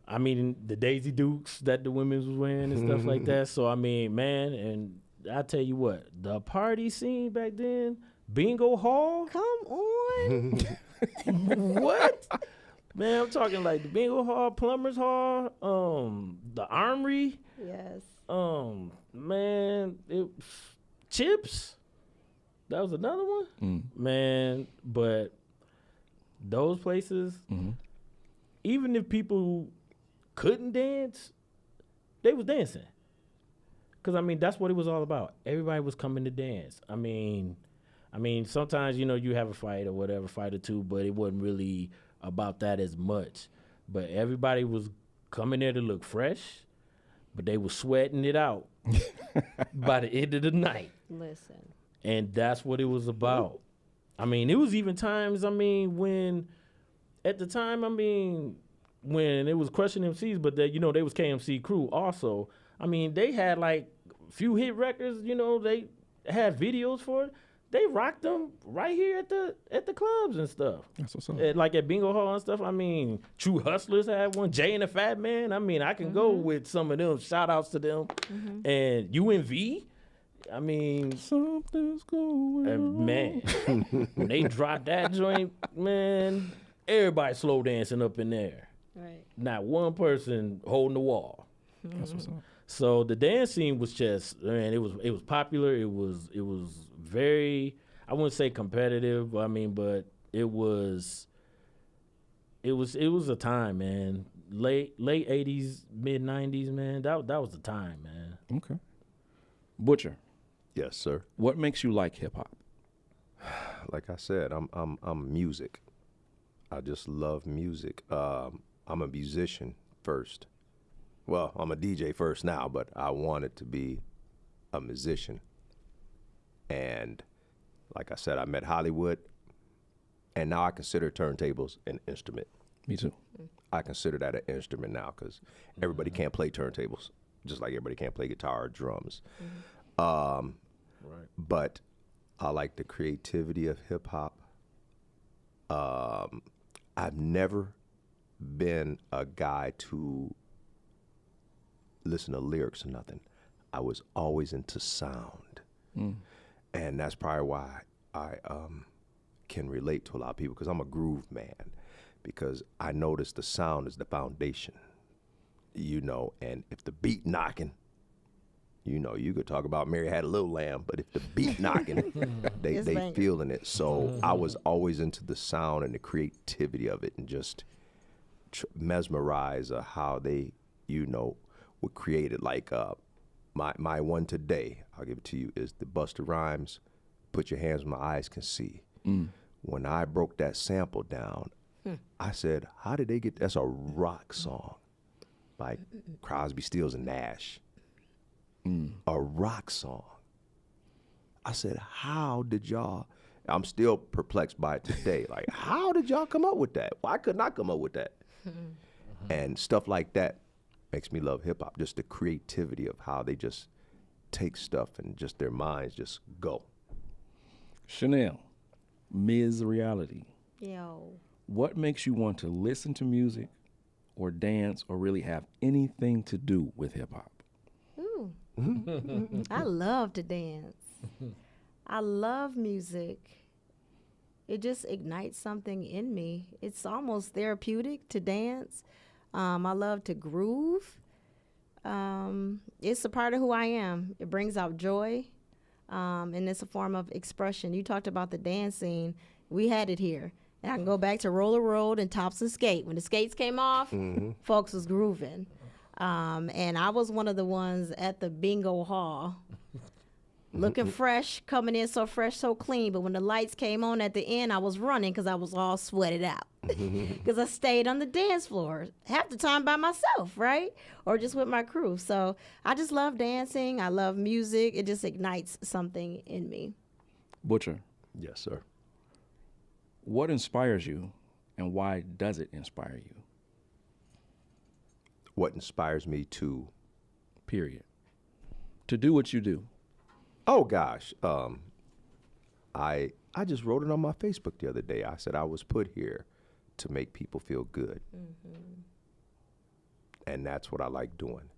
I mean the Daisy Dukes that the women was wearing and stuff like that. So I mean, man, and I tell you what, the party scene back then, Bingo Hall.
Come on.
What? Man, I'm talking like the Bingo Hall, Plumbers Hall, the Armory.
Yes.
Man, Chips. That was another one. Man, but those places, even if people couldn't dance, they was dancing. Cause I mean, that's what it was all about. Everybody was coming to dance. I mean, sometimes you know you have a fight or whatever, fight or two, but it wasn't really about that as much. But everybody was coming there to look fresh, but they were sweating it out by the end of the night.
Listen.
And that's what it was about. I mean, it was even times, I mean, when at the time, I mean, when it was Crushing MCs, but they, you know, they was KMC Crew also. I mean, they had like a few hit records, you know, they had videos for it. They rocked them right here at the clubs and stuff.
That's what's up.
Like at Bingo Hall and stuff. I mean, True Hustlers had one. Jay and the Fat Man. I mean, I can go with some of them. Shout outs to them. And UNV. I mean,
something's going on.
Man, when they dropped that joint, man, everybody slow dancing up in there.
Right.
Not one person holding the wall.
That's what's up.
So the dance scene was just, man, it was popular. It was very, I wouldn't say competitive. I mean, but it was a time, man. Late 80s, mid 90s, man. That was the time, man.
Okay. Butcher.
Yes, sir.
What makes you like hip hop?
Like I said, I'm music. I just love music. I'm a musician first. Well, I'm a DJ first now, but I wanted to be a musician. And like I said, I met Hollywood, and now I consider turntables an instrument.
Me too.
I consider that an instrument now because everybody can't play turntables, just like everybody can't play guitar or drums.
Right.
But I like the creativity of hip hop. I've never been a guy to listen to lyrics or nothing. I was always into sound. And that's probably why I can relate to a lot of people, because I'm a groove man, because I notice the sound is the foundation, you know, and if the beat knocking, you know, you could talk about Mary Had a Little Lamb, but if the beat knocking, they feeling it. So I was always into the sound and the creativity of it, and just mesmerized how they, you know, would create it. Like my one today, I'll give it to you, is the Busta Rhymes, Put Your Hands Where My Eyes Can See. When I broke that sample down, I said, how did they get, that's a rock song by Crosby, Stills, and Nash. A rock song. I said, how did y'all, I'm still perplexed by it today. Like, how did y'all come up with that? Why couldn't I come up with that? And stuff like that makes me love hip hop. Just the creativity of how they just take stuff and just their minds just go.
Chanel, Ms. Reality,
Yo.
what makes you want to listen to music or dance or really have anything to do with hip hop?
Ooh. I love to dance. I love music. It just ignites something in me. It's almost therapeutic to dance. I love to groove. It's a part of who I am. It brings out joy, and it's a form of expression. You talked about the dancing. We had it here. And I can go back to Roller Road and Thompson Skate. When the skates came off, folks was grooving. And I was one of the ones at the bingo hall looking fresh, coming in so fresh, so clean. But when the lights came on at the end, I was running because I was all sweated out. Because I stayed on the dance floor half the time by myself, right? Or just with my crew. So I just love dancing. I love music. It just ignites something in me.
Butcher,
Yes, sir.
what inspires you and why does it inspire you?
What inspires me to,
Period. To do what you do.
oh gosh, I just wrote it on my Facebook the other day. I said I was put here to make people feel good. And that's what I like doing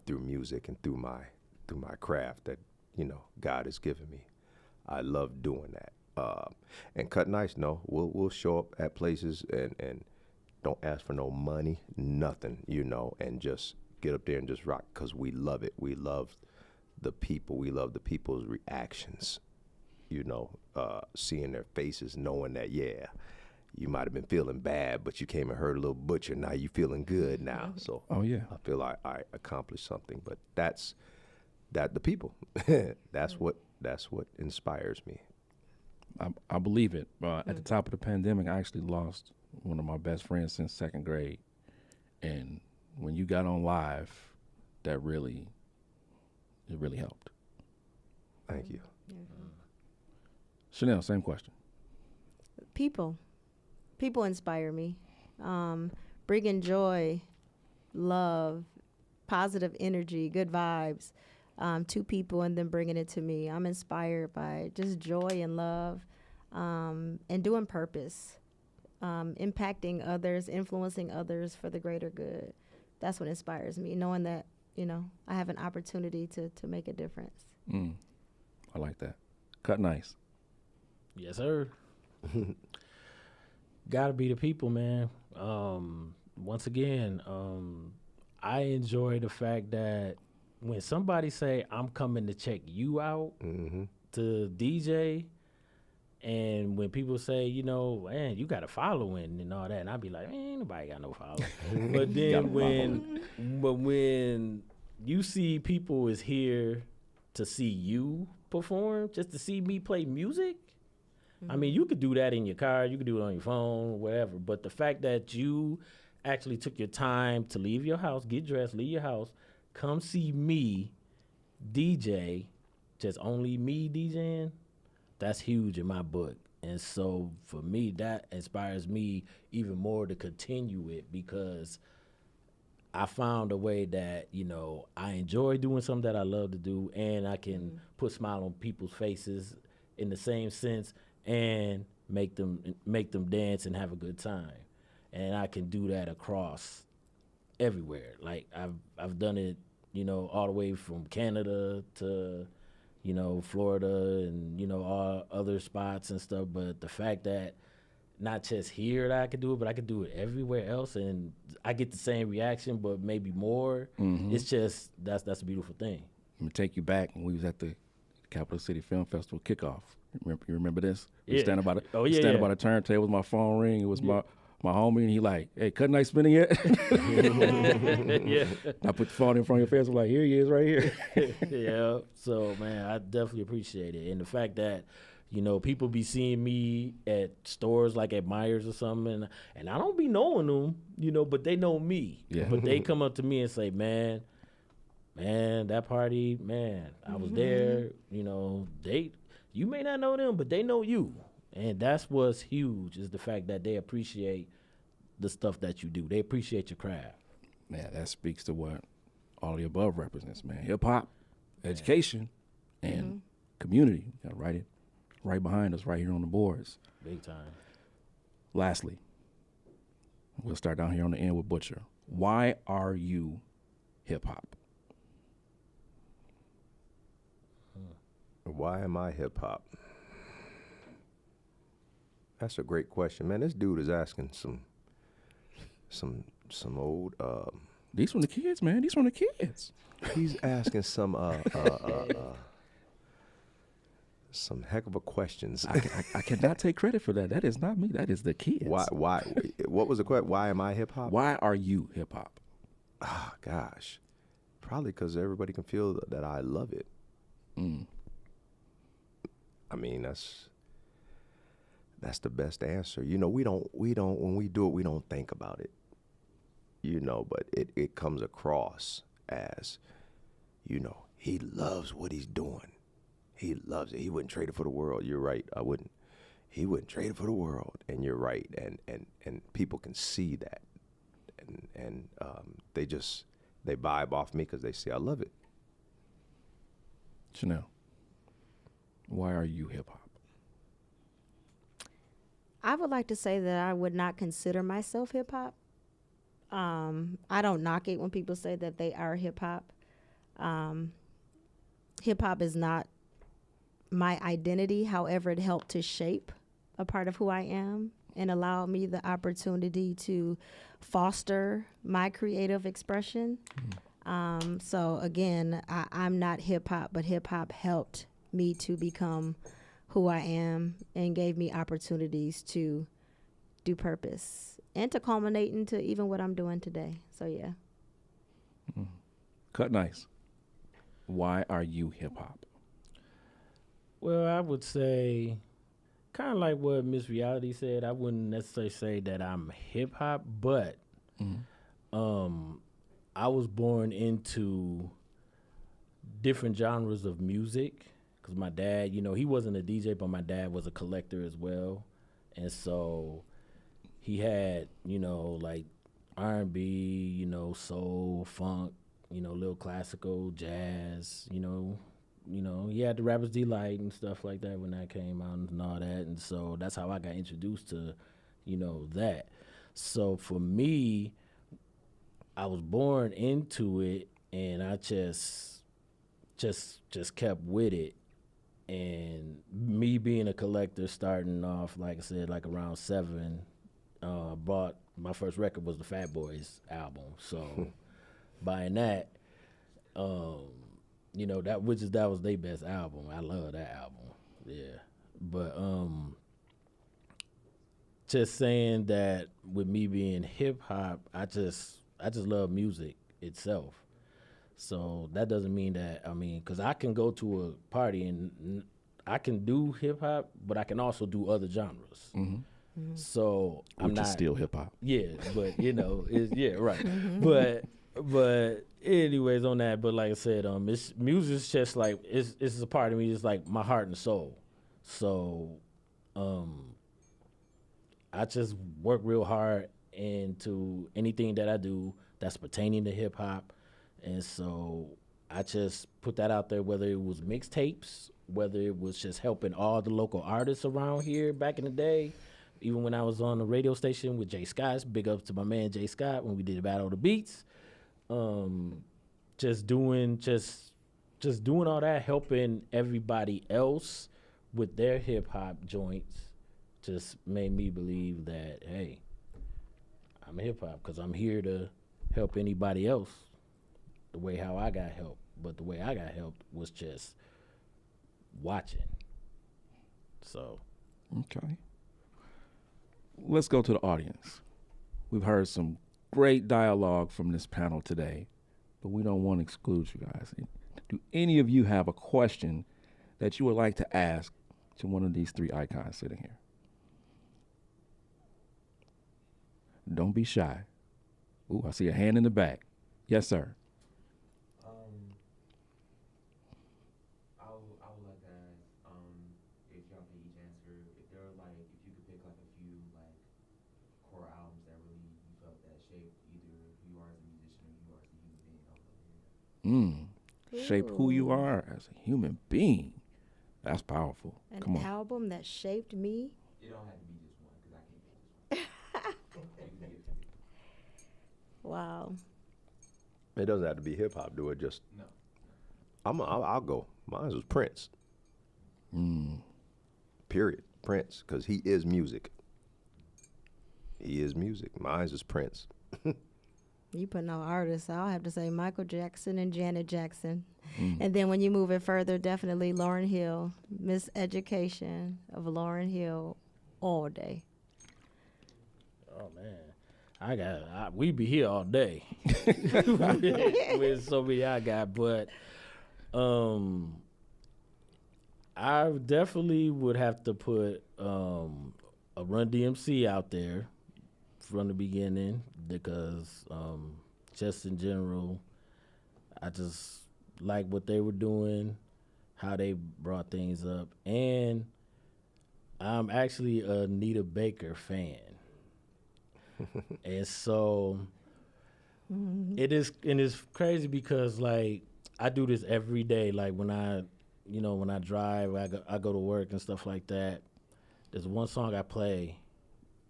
through music and through my craft that, you know, God has given me. I love doing that. And Cutting Ice, no, we'll show up at places and don't ask for no money, nothing, you know, and just get up there and just rock, because we love it. We love the people. We love the people's reactions, you know, seeing their faces, knowing that, yeah, you might have been feeling bad, but you came and heard a little Butcher. Now you feeling good now. So
Oh, yeah.
I feel like I accomplished something. But that's the people. that's what inspires me.
I believe it. At the top of the pandemic, I actually lost one of my best friends since second grade. And when you got on live, it really helped.
Thank you.
Chanel, same question.
People inspire me. Bringing joy, love, positive energy, good vibes to people, and then bringing it to me. I'm inspired by just joy and love, and doing purpose, impacting others, influencing others for the greater good. That's what inspires me, knowing that, you know, I have an opportunity to make a difference.
I like that. Cutting Ice.
Yes, sir. Gotta be the people, man. Once again, I enjoy the fact that when somebody say, I'm coming to check you out to DJ, and when people say, you know, man, you got a following and all that, and I be like, man, ain't nobody got no following. But then when you see people is here to see you perform, just to see me play music, I mean, you could do that in your car, you could do it on your phone, whatever. But the fact that you actually took your time to leave your house, get dressed, leave your house, come see me DJ, just only me DJing, that's huge in my book. And so for me, that inspires me even more to continue it, because I found a way that, you know, I enjoy doing something that I love to do, and I can put smile on people's faces in the same sense, and make them dance and have a good time. And I can do that across everywhere. Like I've done it, you know, all the way from Canada to, you know, Florida and, you know, all other spots and stuff. But the fact that not just here that I could do it, but I could do it everywhere else, and I get the same reaction, but maybe more. It's just that's a beautiful thing.
Let me take you back when we was at the Capital City Film Festival kickoff. You remember this? We
Yeah.
standing by the
Oh, yeah,
standing
yeah.
by the turntable. My phone ring. It was my homie, and he like, "Hey, cut night spinning yet?"
Yeah.
I put the phone in front of your face. I'm like, "Here he is, right here."
Yeah. So man, I definitely appreciate it, and the fact that, you know, people be seeing me at stores like at Myers or something, and I don't be knowing them, you know, but they know me.
Yeah.
But they come up to me and say, man, that party, man, I was there. You know, you may not know them, but they know you, and that's what's huge is the fact that they appreciate the stuff that you do. They appreciate your craft.
Man, that speaks to what all the above represents, man. Hip hop, education, and community. You gotta write it right behind us, right here on the boards.
Big time.
Lastly, we'll start down here on the end with Butcher. Why are you hip hop?
Why am I hip hop? That's a great question, man. This dude is asking some old.
These from the kids, man. These from the kids.
He's asking some heck of a questions.
I cannot take credit for that. That is not me. That is the kids.
Why? What was the question? Why am I hip hop?
Why are you hip hop?
Ah, gosh, probably because everybody can feel that I love it. I mean, that's the best answer. You know, we don't when we do it, we don't think about it. You know, but it comes across as, you know, he loves what he's doing. He loves it. He wouldn't trade it for the world. You're right. I wouldn't. He wouldn't trade it for the world. And you're right. And people can see that. And they vibe off me because they see I love it.
Chanel, why are you hip hop?
I would like to say that I would not consider myself hip hop. I don't knock it when people say that they are hip hop. Hip hop is not my identity. However, it helped to shape a part of who I am and allow me the opportunity to foster my creative expression. So again, I'm not hip hop, but hip hop helped me to become who I am and gave me opportunities to do purpose and to culminate into even what I'm doing today. So yeah.
Cut nice. Why are you hip hop?
Well, I would say, kind of like what Miss Reality said, I wouldn't necessarily say that I'm hip hop, but I was born into different genres of music because my dad, you know, he wasn't a DJ, but my dad was a collector as well. And so he had, you know, like R&B, you know, soul, funk, you know, little classical, jazz, you know, he had the Rapper's Delight and stuff like that when that came out and all that. And so that's how I got introduced to, you know, that. So for me, I was born into it and I just kept with it. And me being a collector, starting off, like I said, like around 7, bought my first record was the Fat Boys album. So buying that, you know, that was their best album. I love that album. Yeah. But just saying that with me being hip hop, I just love music itself. So that doesn't mean that, I mean, because I can go to a party and I can do hip hop, but I can also do other genres. So I'm not
is still hip hop.
Yeah, but you know, right. But anyways, on that. But like I said, music's just like it's a part of me. It's like my heart and soul. So, I just work real hard into anything that I do that's pertaining to hip hop. And so I just put that out there, whether it was mixtapes, whether it was just helping all the local artists around here back in the day, Even when I was on the radio station with Jay Scott, big up to my man Jay Scott when we did Battle of the Beats. Just doing all that, helping everybody else with their hip hop joints, just made me believe that, hey, I'm hip hop because I'm here to help anybody else the way how I got help. But the way I got helped was just watching. So.
Okay. Let's go to the audience. We've heard some great dialogue from this panel today, but we don't want to exclude you guys. Do any of you have a question that you would like to ask to one of these three icons sitting here? Don't be shy. Ooh, I see a hand in the back. Yes, sir.
I would like to ask, if y'all can each answer, if there were like, if you could pick like a few like core albums that really you felt that shaped either who you are as a musician or who you are as a human being. I would love to hear that.
Shape who you are as a human being. That's powerful. Come on.
An album that shaped me.
It don't have to be just one because I can't pick just one. You can get it.
Wow.
It doesn't have to be hip hop. Do it just.
No.
I'll go. Mine was Prince. Period. Prince, because he is music. He is music. Mine is Prince.
You put no artists. I'll have to say Michael Jackson and Janet Jackson. And then when you move it further, definitely Lauryn Hill. Miss Education of Lauryn Hill all day.
Oh man, we be here all day with so many I got, but I definitely would have to put a Run DMC out there from the beginning because just in general, I just like what they were doing, how they brought things up, and I'm actually a Nita Baker fan. And so it's crazy because like I do this every day. Like when I drive, I go to work and stuff like that. There's one song I play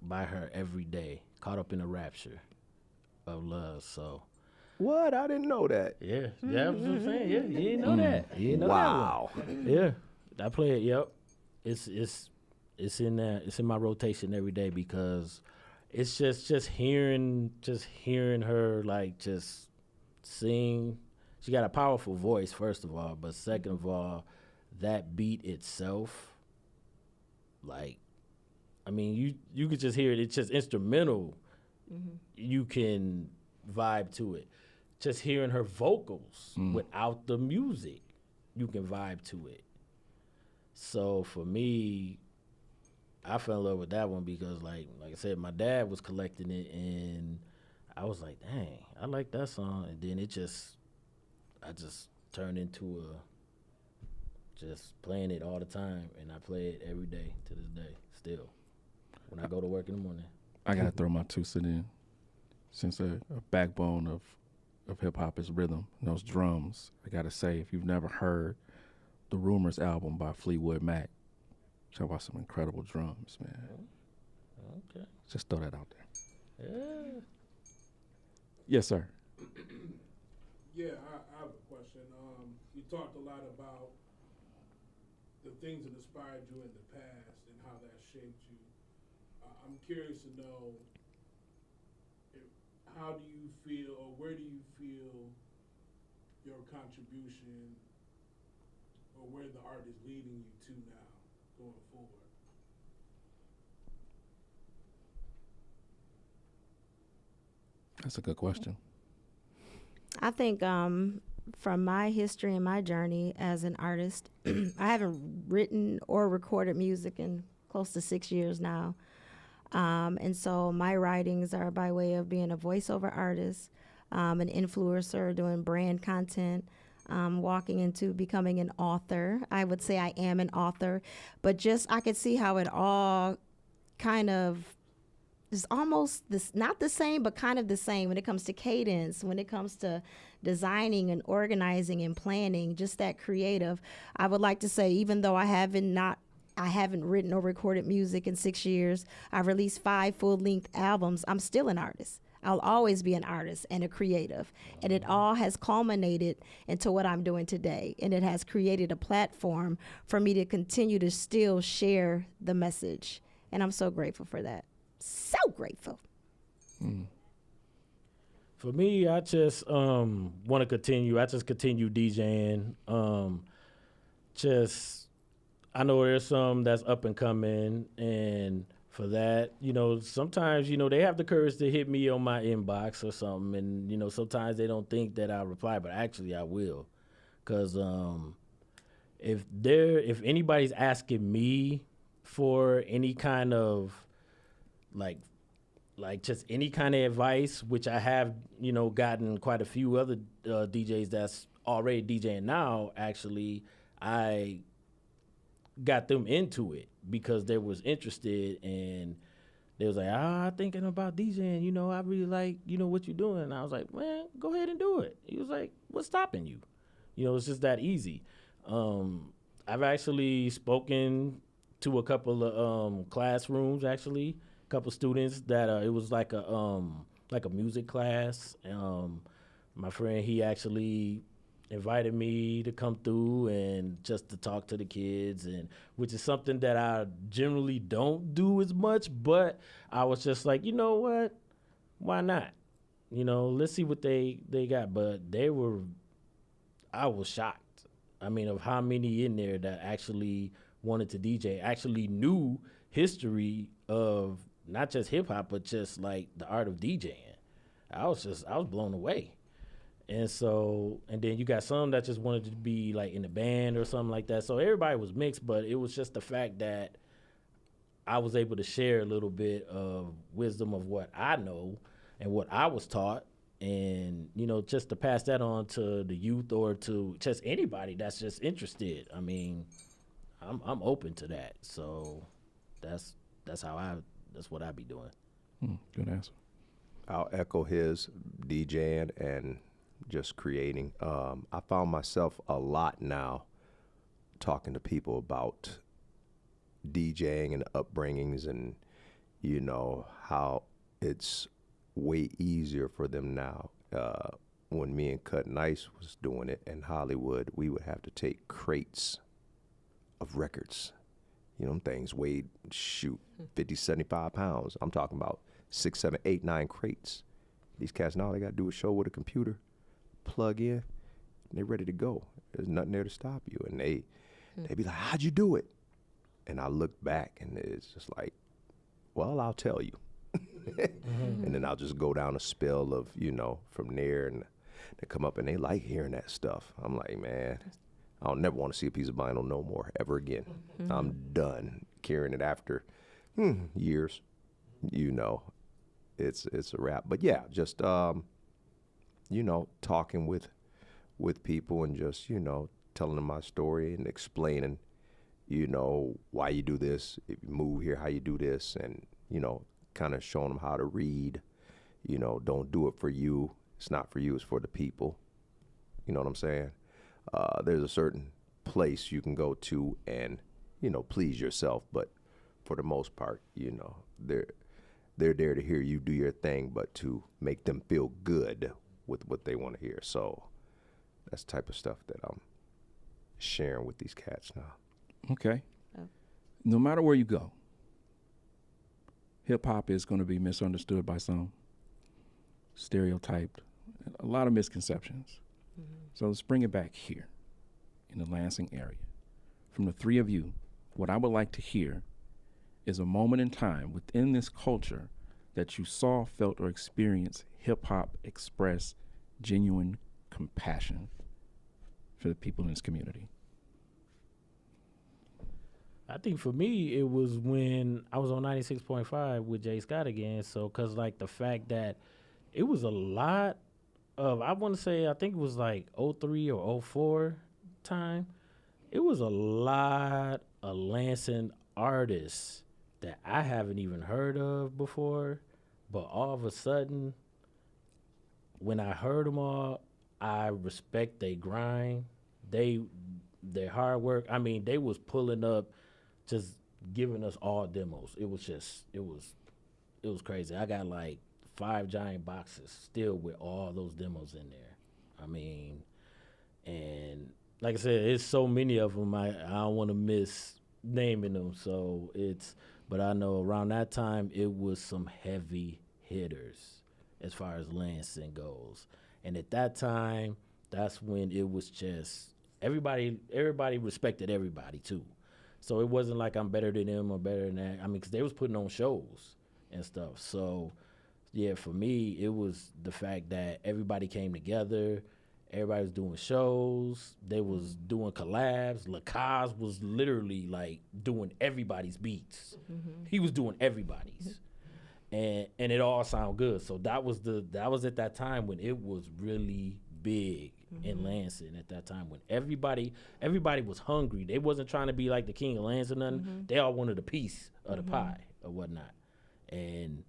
by her every day, Caught Up in a Rapture of Love. So
What? I didn't know that.
yeah, that's what I'm saying. Yeah, you didn't know that. You didn't know
Wow.
that one. Yeah, I play it. Yep, it's in there. It's in my rotation every day because it's just hearing her like just sing. She got a powerful voice, first of all, but second of all, that beat itself, like, I mean, you could just hear it. It's just instrumental. You can vibe to it. Just hearing her vocals without the music, you can vibe to it. So for me, I fell in love with that one because, like I said, my dad was collecting it, and I was like, dang, I like that song. And then I just turned into just playing it all the time, and I play it every day to this day still when I go to work in the morning.
I gotta throw my 2 cents in, since a backbone of hip hop is rhythm and those drums. I gotta say, if you've never heard the Rumors album by Fleetwood Mac, talk about some incredible drums, man.
Okay.
Just throw that out there.
Yeah.
Yes, sir.
Yeah, I have a question. You talked a lot about the things that inspired you in the past and how that shaped you. I'm curious to know, how do you feel, or where do you feel your contribution, or where the art is leading you to now, going forward?
That's a good question.
I think from my history and my journey as an artist, I haven't written or recorded music in close to 6 years now. And so my writings are by way of being a voiceover artist, an influencer, doing brand content, walking into becoming an author. I would say I am an author, but just I could see how it all kind of is almost this, not the same, but kind of the same when it comes to cadence, when it comes to designing and organizing and planning, just that creative. I would like to say, even though I haven't not I haven't written or recorded music in 6 years. I've released 5 full-length albums. I'm still an artist. I'll always be an artist and a creative. And it all has culminated into what I'm doing today. And it has created a platform for me to continue to still share the message. And I'm so grateful for that. So grateful.
For me, I just want to continue. I just continue DJing. I know there's some that's up and coming, and for that, sometimes, they have the courage to hit me on my inbox or something, and, sometimes they don't think that I'll reply, but actually I will. Because if anybody's asking me for any kind of, like just any kind of advice, which I have, gotten quite a few other DJs that's already DJing now, actually, I got them into it because they was interested, and they was like, I'm thinking about DJing, I really like, what you're doing. And I was like, man, go ahead and do it. He was like, what's stopping you? It's just that easy. I've actually spoken to a couple of classrooms, actually, a couple students that it was like a music class. My friend, he actually invited me to come through and just to talk to the kids, and which is something that I generally don't do as much, but I was just like, you know what? Why not? Let's see what they got. But I was shocked. I mean, of how many in there that actually wanted to DJ, actually knew history of not just hip hop, but just like the art of DJing. I was blown away. And then you got some that just wanted to be like in a band or something like that. So everybody was mixed, but it was just the fact that I was able to share a little bit of wisdom of what I know and what I was taught. And, just to pass that on to the youth or to just anybody that's just interested. I mean, I'm open to that. So that's what I be doing.
Good answer.
I'll echo his DJing and just creating. I found myself a lot now talking to people about DJing and upbringings, and how it's way easier for them now. When me and Cut Nice was doing it in Hollywood, we would have to take crates of records. Them things weighed 50, 75 pounds. I'm talking about 6, 7, 8, 9 crates. These cats now, they got to do a show with a computer, plug in, and they're ready to go. There's nothing there to stop you. And they be like, how'd you do it? And I look back, and it's just like, well, I'll tell you. And then I'll just go down a spill of, from there, and they come up and they like hearing that stuff. I'm like, man, I'll never want to see a piece of vinyl no more, ever again. I'm done carrying it after years. It's a wrap. But yeah, just, talking with people and just, telling them my story and explaining, why you do this, if you move here, how you do this, and, kind of showing them how to read. Don't do it for you. It's not for you, it's for the people. You know what I'm saying? There's a certain place you can go to and, please yourself, but for the most part, they're there to hear you do your thing, but to make them feel good with what they want to hear. So that's the type of stuff that I'm sharing with these cats now.
Okay. Oh. No matter where you go, hip hop is going to be misunderstood by some, stereotyped, a lot of misconceptions. So let's bring it back here in the Lansing area. From the three of you, what I would like to hear is a moment in time within this culture that you saw, felt, or experienced hip-hop express genuine compassion for the people in this community.
I think for me, it was when I was on 96.5 with Jay Scott again. So, because like the fact that it was a lot of, I want to say, I think it was like 03 or 04 time. It was a lot of Lansing artists that I haven't even heard of before. But all of a sudden, when I heard them all, I respect their grind, their hard work. I mean, they was pulling up just giving us all demos. It was crazy. I got like 5 giant boxes still with all those demos in there. I mean, and like I said, it's so many of them. I don't want to miss naming them. So but I know around that time it was some heavy hitters as far as Lansing goes. And at that time, that's when it was just everybody respected everybody too. So it wasn't like I'm better than them or better than that. I mean, because they was putting on shows and stuff. So yeah, for me, it was the fact that everybody came together. Everybody was doing shows. They was doing collabs. Lacoste was literally like doing everybody's beats. He was doing everybody's, and it all sounded good. So that was at that time when it was really big in Lansing. At that time when everybody was hungry. They wasn't trying to be like the king of Lansing or nothing. They all wanted a piece of the pie or whatnot, and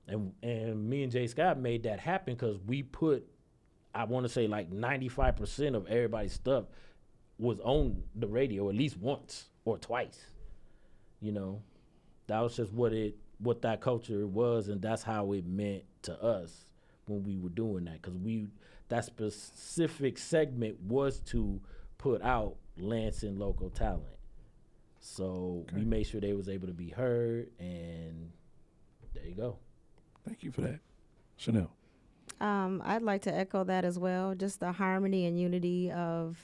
me and Jay Scott made that happen because we put, I want to say like 95% of everybody's stuff was on the radio at least once or twice. You know, that was just what that culture was, and that's how it meant to us when we were doing that. Because that specific segment was to put out Lansing local talent. So we made sure they was able to be heard, and there you go.
Thank you for that. Chanel.
I'd like to echo that as well. Just the harmony and unity of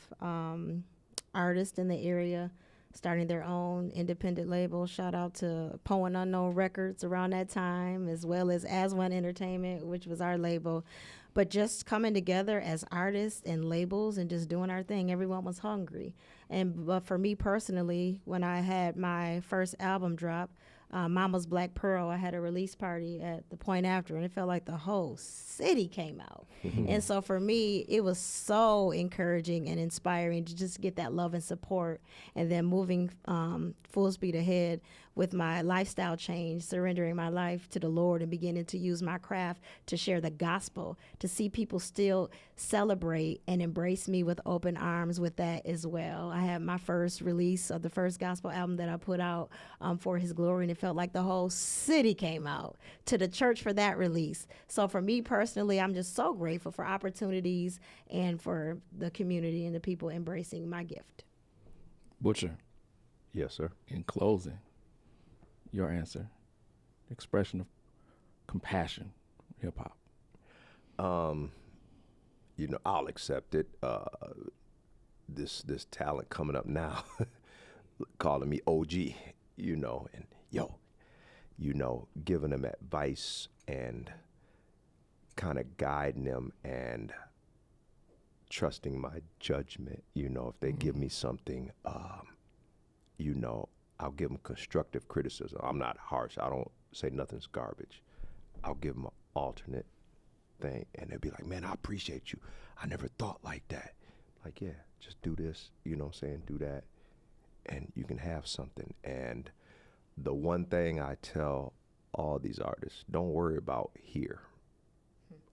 artists in the area starting their own independent label. Shout out to Poe and Unknown Records around that time, as well as One Entertainment, which was our label. But just coming together as artists and labels and just doing our thing. Everyone was hungry. But for me personally, when I had my first album drop, Mama's Black Pearl, I had a release party at the Point After, and it felt like the whole city came out. And so for me, it was so encouraging and inspiring to just get that love and support. And then moving full speed ahead with my lifestyle change, surrendering my life to the Lord and beginning to use my craft to share the gospel, to see people still celebrate and embrace me with open arms with that as well. I had my first release of the first gospel album that I put out for His glory, and it felt like the whole city came out to the church for that release. So for me personally, I'm just so grateful for opportunities and for the community and the people embracing my gift.
Butcher.
Yes, sir.
In closing, your answer, expression of compassion, hip hop.
I'll accept it. This talent coming up now, calling me OG, and giving them advice and kind of guiding them and trusting my judgment. If they give me something, I'll give them constructive criticism. I'm not harsh. I don't say nothing's garbage. I'll give them an alternate thing, and they'll be like, man, I appreciate you. I never thought like that. Like, yeah, just do this, do that, and you can have something. And the one thing I tell all these artists, don't worry about here.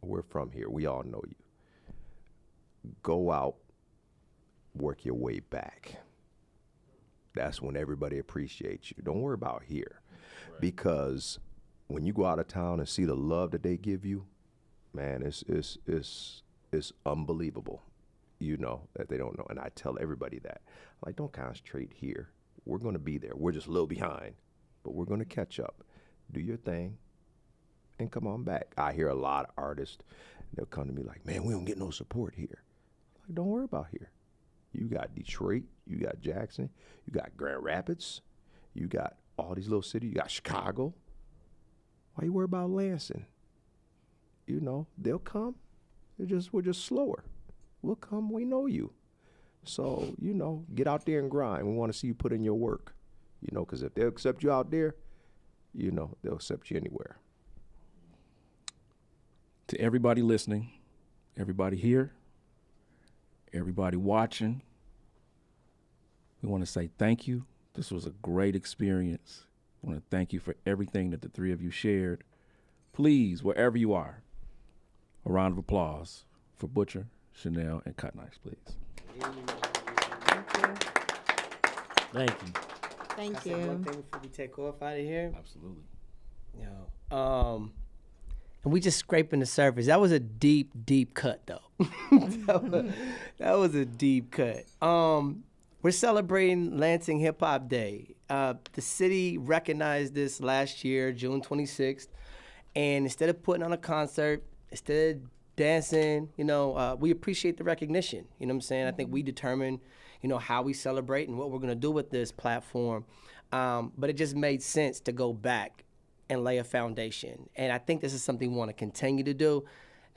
We're from here. We all know you. Go out, work your way back. That's when everybody appreciates you. Don't worry about here. Right. Because when you go out of town and see the love that they give you, man, it's unbelievable, that they don't know. And I tell everybody that. Like, don't concentrate here. We're going to be there. We're just a little behind, but we're going to catch up. Do your thing and come on back. I hear a lot of artists, they'll come to me like, man, we don't get no support here. Like, don't worry about here. You got Detroit, you got Jackson, you got Grand Rapids, you got all these little cities, you got Chicago. Why you worry about Lansing? They'll come. We're just slower. We'll come, we know you. So, get out there and grind. We want to see you put in your work. Because if they'll accept you out there, they'll accept you anywhere.
To everybody listening, everybody here, everybody watching, we want to say thank you. This was a great experience. I want to thank you for everything that the three of you shared. Please, wherever you are, a round of applause for Butcher, Chanel, and Cut Nice, please.
Thank you.
Thank
Can I say one
you.
thing before we take off out of here?
Absolutely.
And we just scraping the surface. That was a deep, deep cut, though. that was a deep cut. We're celebrating Lansing Hip Hop Day. The city recognized this last year, June 26th, and instead of putting on a concert, instead of dancing, we appreciate the recognition. You know what I'm saying? I think we determine, how we celebrate and what we're gonna do with this platform. But it just made sense to go back and lay a foundation. And I think this is something we want to continue to do,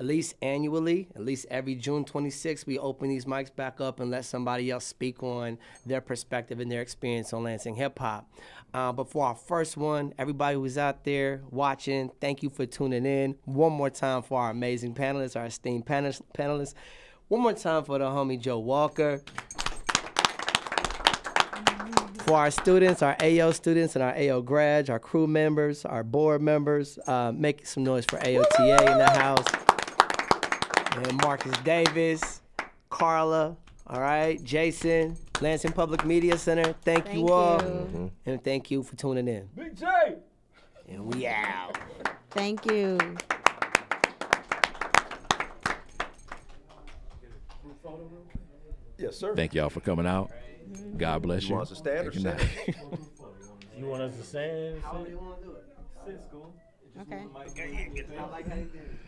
at least annually, at least every June 26th, we open these mics back up and let somebody else speak on their perspective and their experience on Lansing hip hop. But for our first one, everybody who's out there watching, thank you for tuning in. One more time for our amazing panelists, our esteemed panelists. One more time for the homie Joe Walker. For our students, our AO students and our AO grads, our crew members, our board members, make some noise for AOTA in the house. And Marcus Davis, Carla, all right, Jason, Lansing Public Media Center, thank you all. And thank you for tuning in.
Big J!
And we out.
Thank you.
Yes, sir.
Thank y'all for coming out. God bless you.
You want us to stand or
Good
sit?
night.
You want us to stand?
How do you want to do it?
Sit, school.
Okay.
I like how you did it.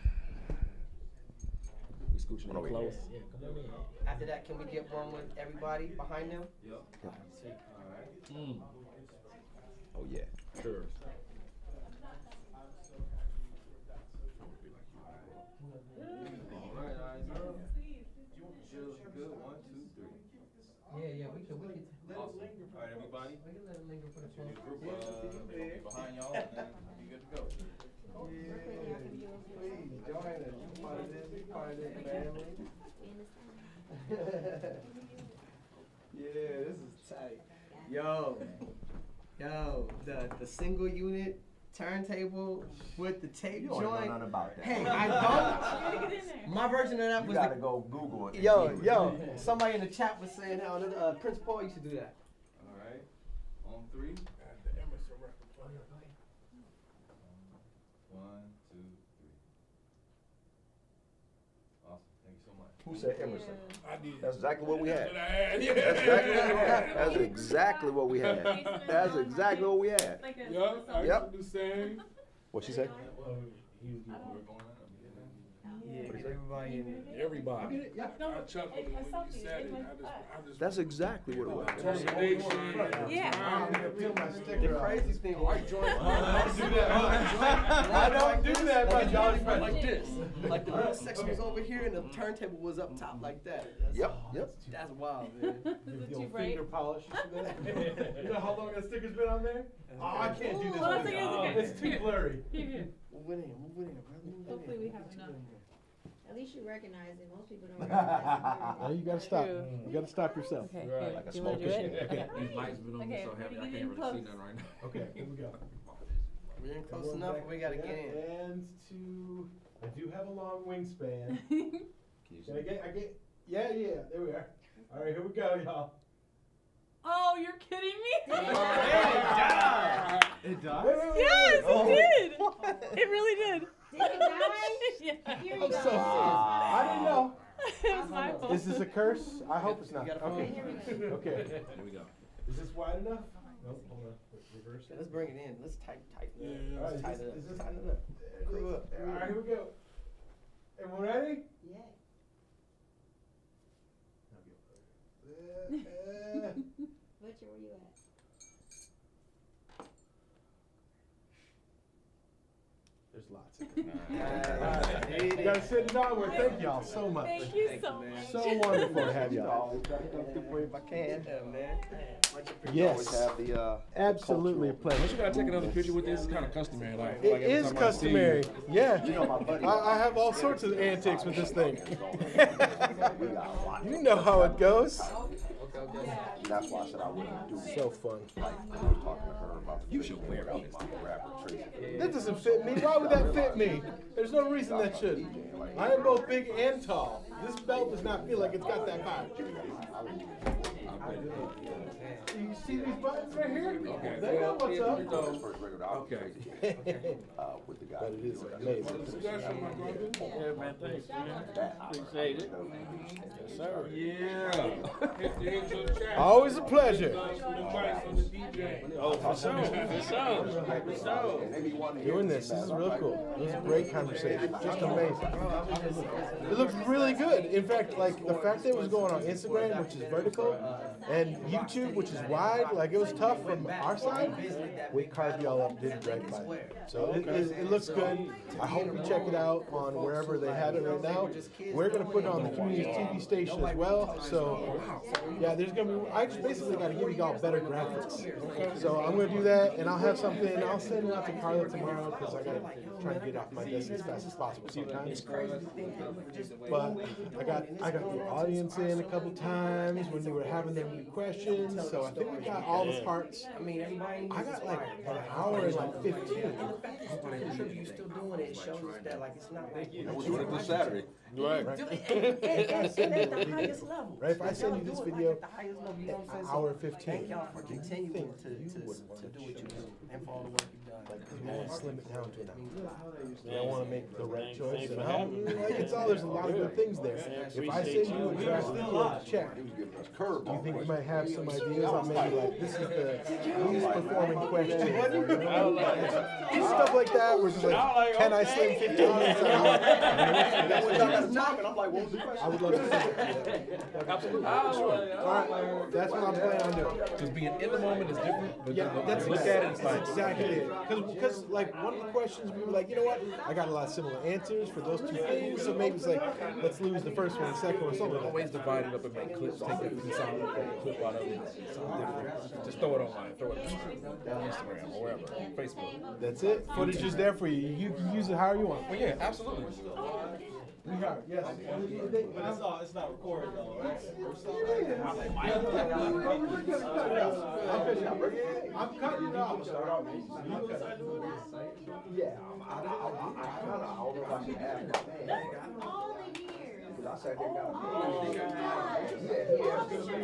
We scooching in close.
After that, can we get one with everybody behind them?
Oh, yeah.
Sure.
Yeah, we can let it
Awesome. All right, everybody.
We can let it linger for the
Your
phone.
group behind y'all, and then you good to go.
Please join us. You part of this. You part of this family. Yeah, this is tight. Yo, the single unit turntable with the tape
You don't
joint.
know nothing about that.
Hey, I don't. My version of that
You
was
gotta go Google it. and
Yo,
Google it.
yo, somebody in the chat was saying how Prince Paul used to do that.
All right. On three.
The Emerson record player.
1, 2, 3. Awesome. Thank you so much.
Who said Emerson?
I did.
That's exactly what we had.
That's what I had. Yeah.
That's exactly what we had. That's exactly what we had.
Yup, I
Yep.
used to do the same.
What she say?
Yeah, everybody in there.
Everybody.
I chuckled when you said it. I just
That's exactly what it was.
Yeah.
The crazy thing was
I don't do that, my Johnny.
like this. Like the middle section was over here and the turntable was up top like that.
Yep.
That's wild, man.
Too bright.
polish. You know how long that sticker's been on there? Oh, I can't do this.
Well,
one.
that's okay,
It's too blurry.
Here.
Move it in, brother.
Hopefully we have enough.
At least you recognize it. Most people don't recognize
You gotta stop.
True.
You gotta stop yourself.
Okay,
Right.
here.
Like a
Do you want to do
smoking
it? Okay.
These lights been on me
Okay,
so heavy, I
ready,
can't
get in
really
close.
see nothing right now.
Okay, here we go.
We're in close enough or we gotta get in?
And to, I do have a long wingspan.
Can you
Can I get, yeah, there we are. All right, here we go, y'all.
Oh, you're kidding me?
It does?
Yes, it did. It really did.
Did it die?
Yeah.
Here you
I'm
go.
so serious. I didn't know.
It was my fault.
Is this a curse? I hope it's not.
You got a phone?
Okay. Okay.
Here we go.
Is this wide enough? Nope, hold on. Reverse it.
Let's bring it in. Let's tighten
Yeah,
it.
all right,
Let's tighten it
is
up.
this-
Tighten it up. Crew up.
All right, here we go. Everyone ready?
Yeah. Butcher, where you at?
There's lots of it. You gotta sit it onward. Thank y'all so much.
Thank you so much.
So wonderful to have y'all.
If I can, man.
Yes,
Have the,
absolutely a
Don't
pleasure.
you gotta take another picture with this? It's kind of customary. Like,
It is
every time I see you-
customary. Yeah. I have all sorts of antics with this thing. You know how it goes.
That's why I said I wouldn't do it.
So fun.
Like, I was talking to her about
You should wear it.
rapper Tracy.
That doesn't fit me. Why would that fit me? There's no reason that should. I am both big and tall. This belt does not feel like it's got that vibe.
You see these buttons right here?
Okay.
They know what's up.
Okay.
With the guy.
But it is amazing.
Discussion, my brother.
Yeah, man, thanks, man. Appreciate it. Yes, sir.
Yeah. Hit your chat.
Always a pleasure.
Some advice on the DJ.
Oh, for sure. For sure.
Doing this is really cool. It was a great conversation. Just amazing. It looks really good. In fact, like the fact that it was going on Instagram, which is vertical, and YouTube, which is wide, like it was tough from our side. We carved y'all up, did right by it. So it looks good. I hope you check it out on wherever they have it right now. We're gonna put it on the community TV station as well. So yeah, there's gonna be. I just basically got to give y'all better graphics. So I'm gonna do that, and I'll have something. I'll send it out to Carla tomorrow because I gotta try to get off my desk as fast as possible sometimes. But I got the audience in a couple times when they were having their questions. So I think we got all the parts. I got like an hour and like 15.
You still doing it shows that like it's not like
We're doing it this Saturday.
Right.
at the highest level.
Right, if I send you this video,
At the highest level, you know what I'm saying?
hour
So
15.
thank y'all for continuing to do what you do and for all the work you've done.
We want to slim it down to an hour. I want to make the right
Thanks
choice.
for
And
having me.
like it's all, there's a lot of good things there. If I send you a draft video to check, do you think you might have some ideas on maybe like this is the least performing question? Stuff like that, where it's just like, can I slim 15 minutes an hour? I would love to see it. Absolutely. All right, that's what I'm planning on doing.
Because being in the moment is different. But
Yeah, that's
look at it, it's like,
exactly it. Because like one of the questions we were like, you know what? I got a lot of similar answers for those two things, so maybe it's like let's lose the first one, the second one, or something. Like
always divide it up and make clips. Take that piece out, make a clip out of it. Something different. Just throw it online. Throw it on Instagram or wherever. Facebook.
That's it. Footage is there for you. You can use it however you want.
Well, yeah, absolutely.
We are, yes.
But it's not recorded though, right?
I'm cutting it off.
Yeah, I don't know if I can add. I sat there and got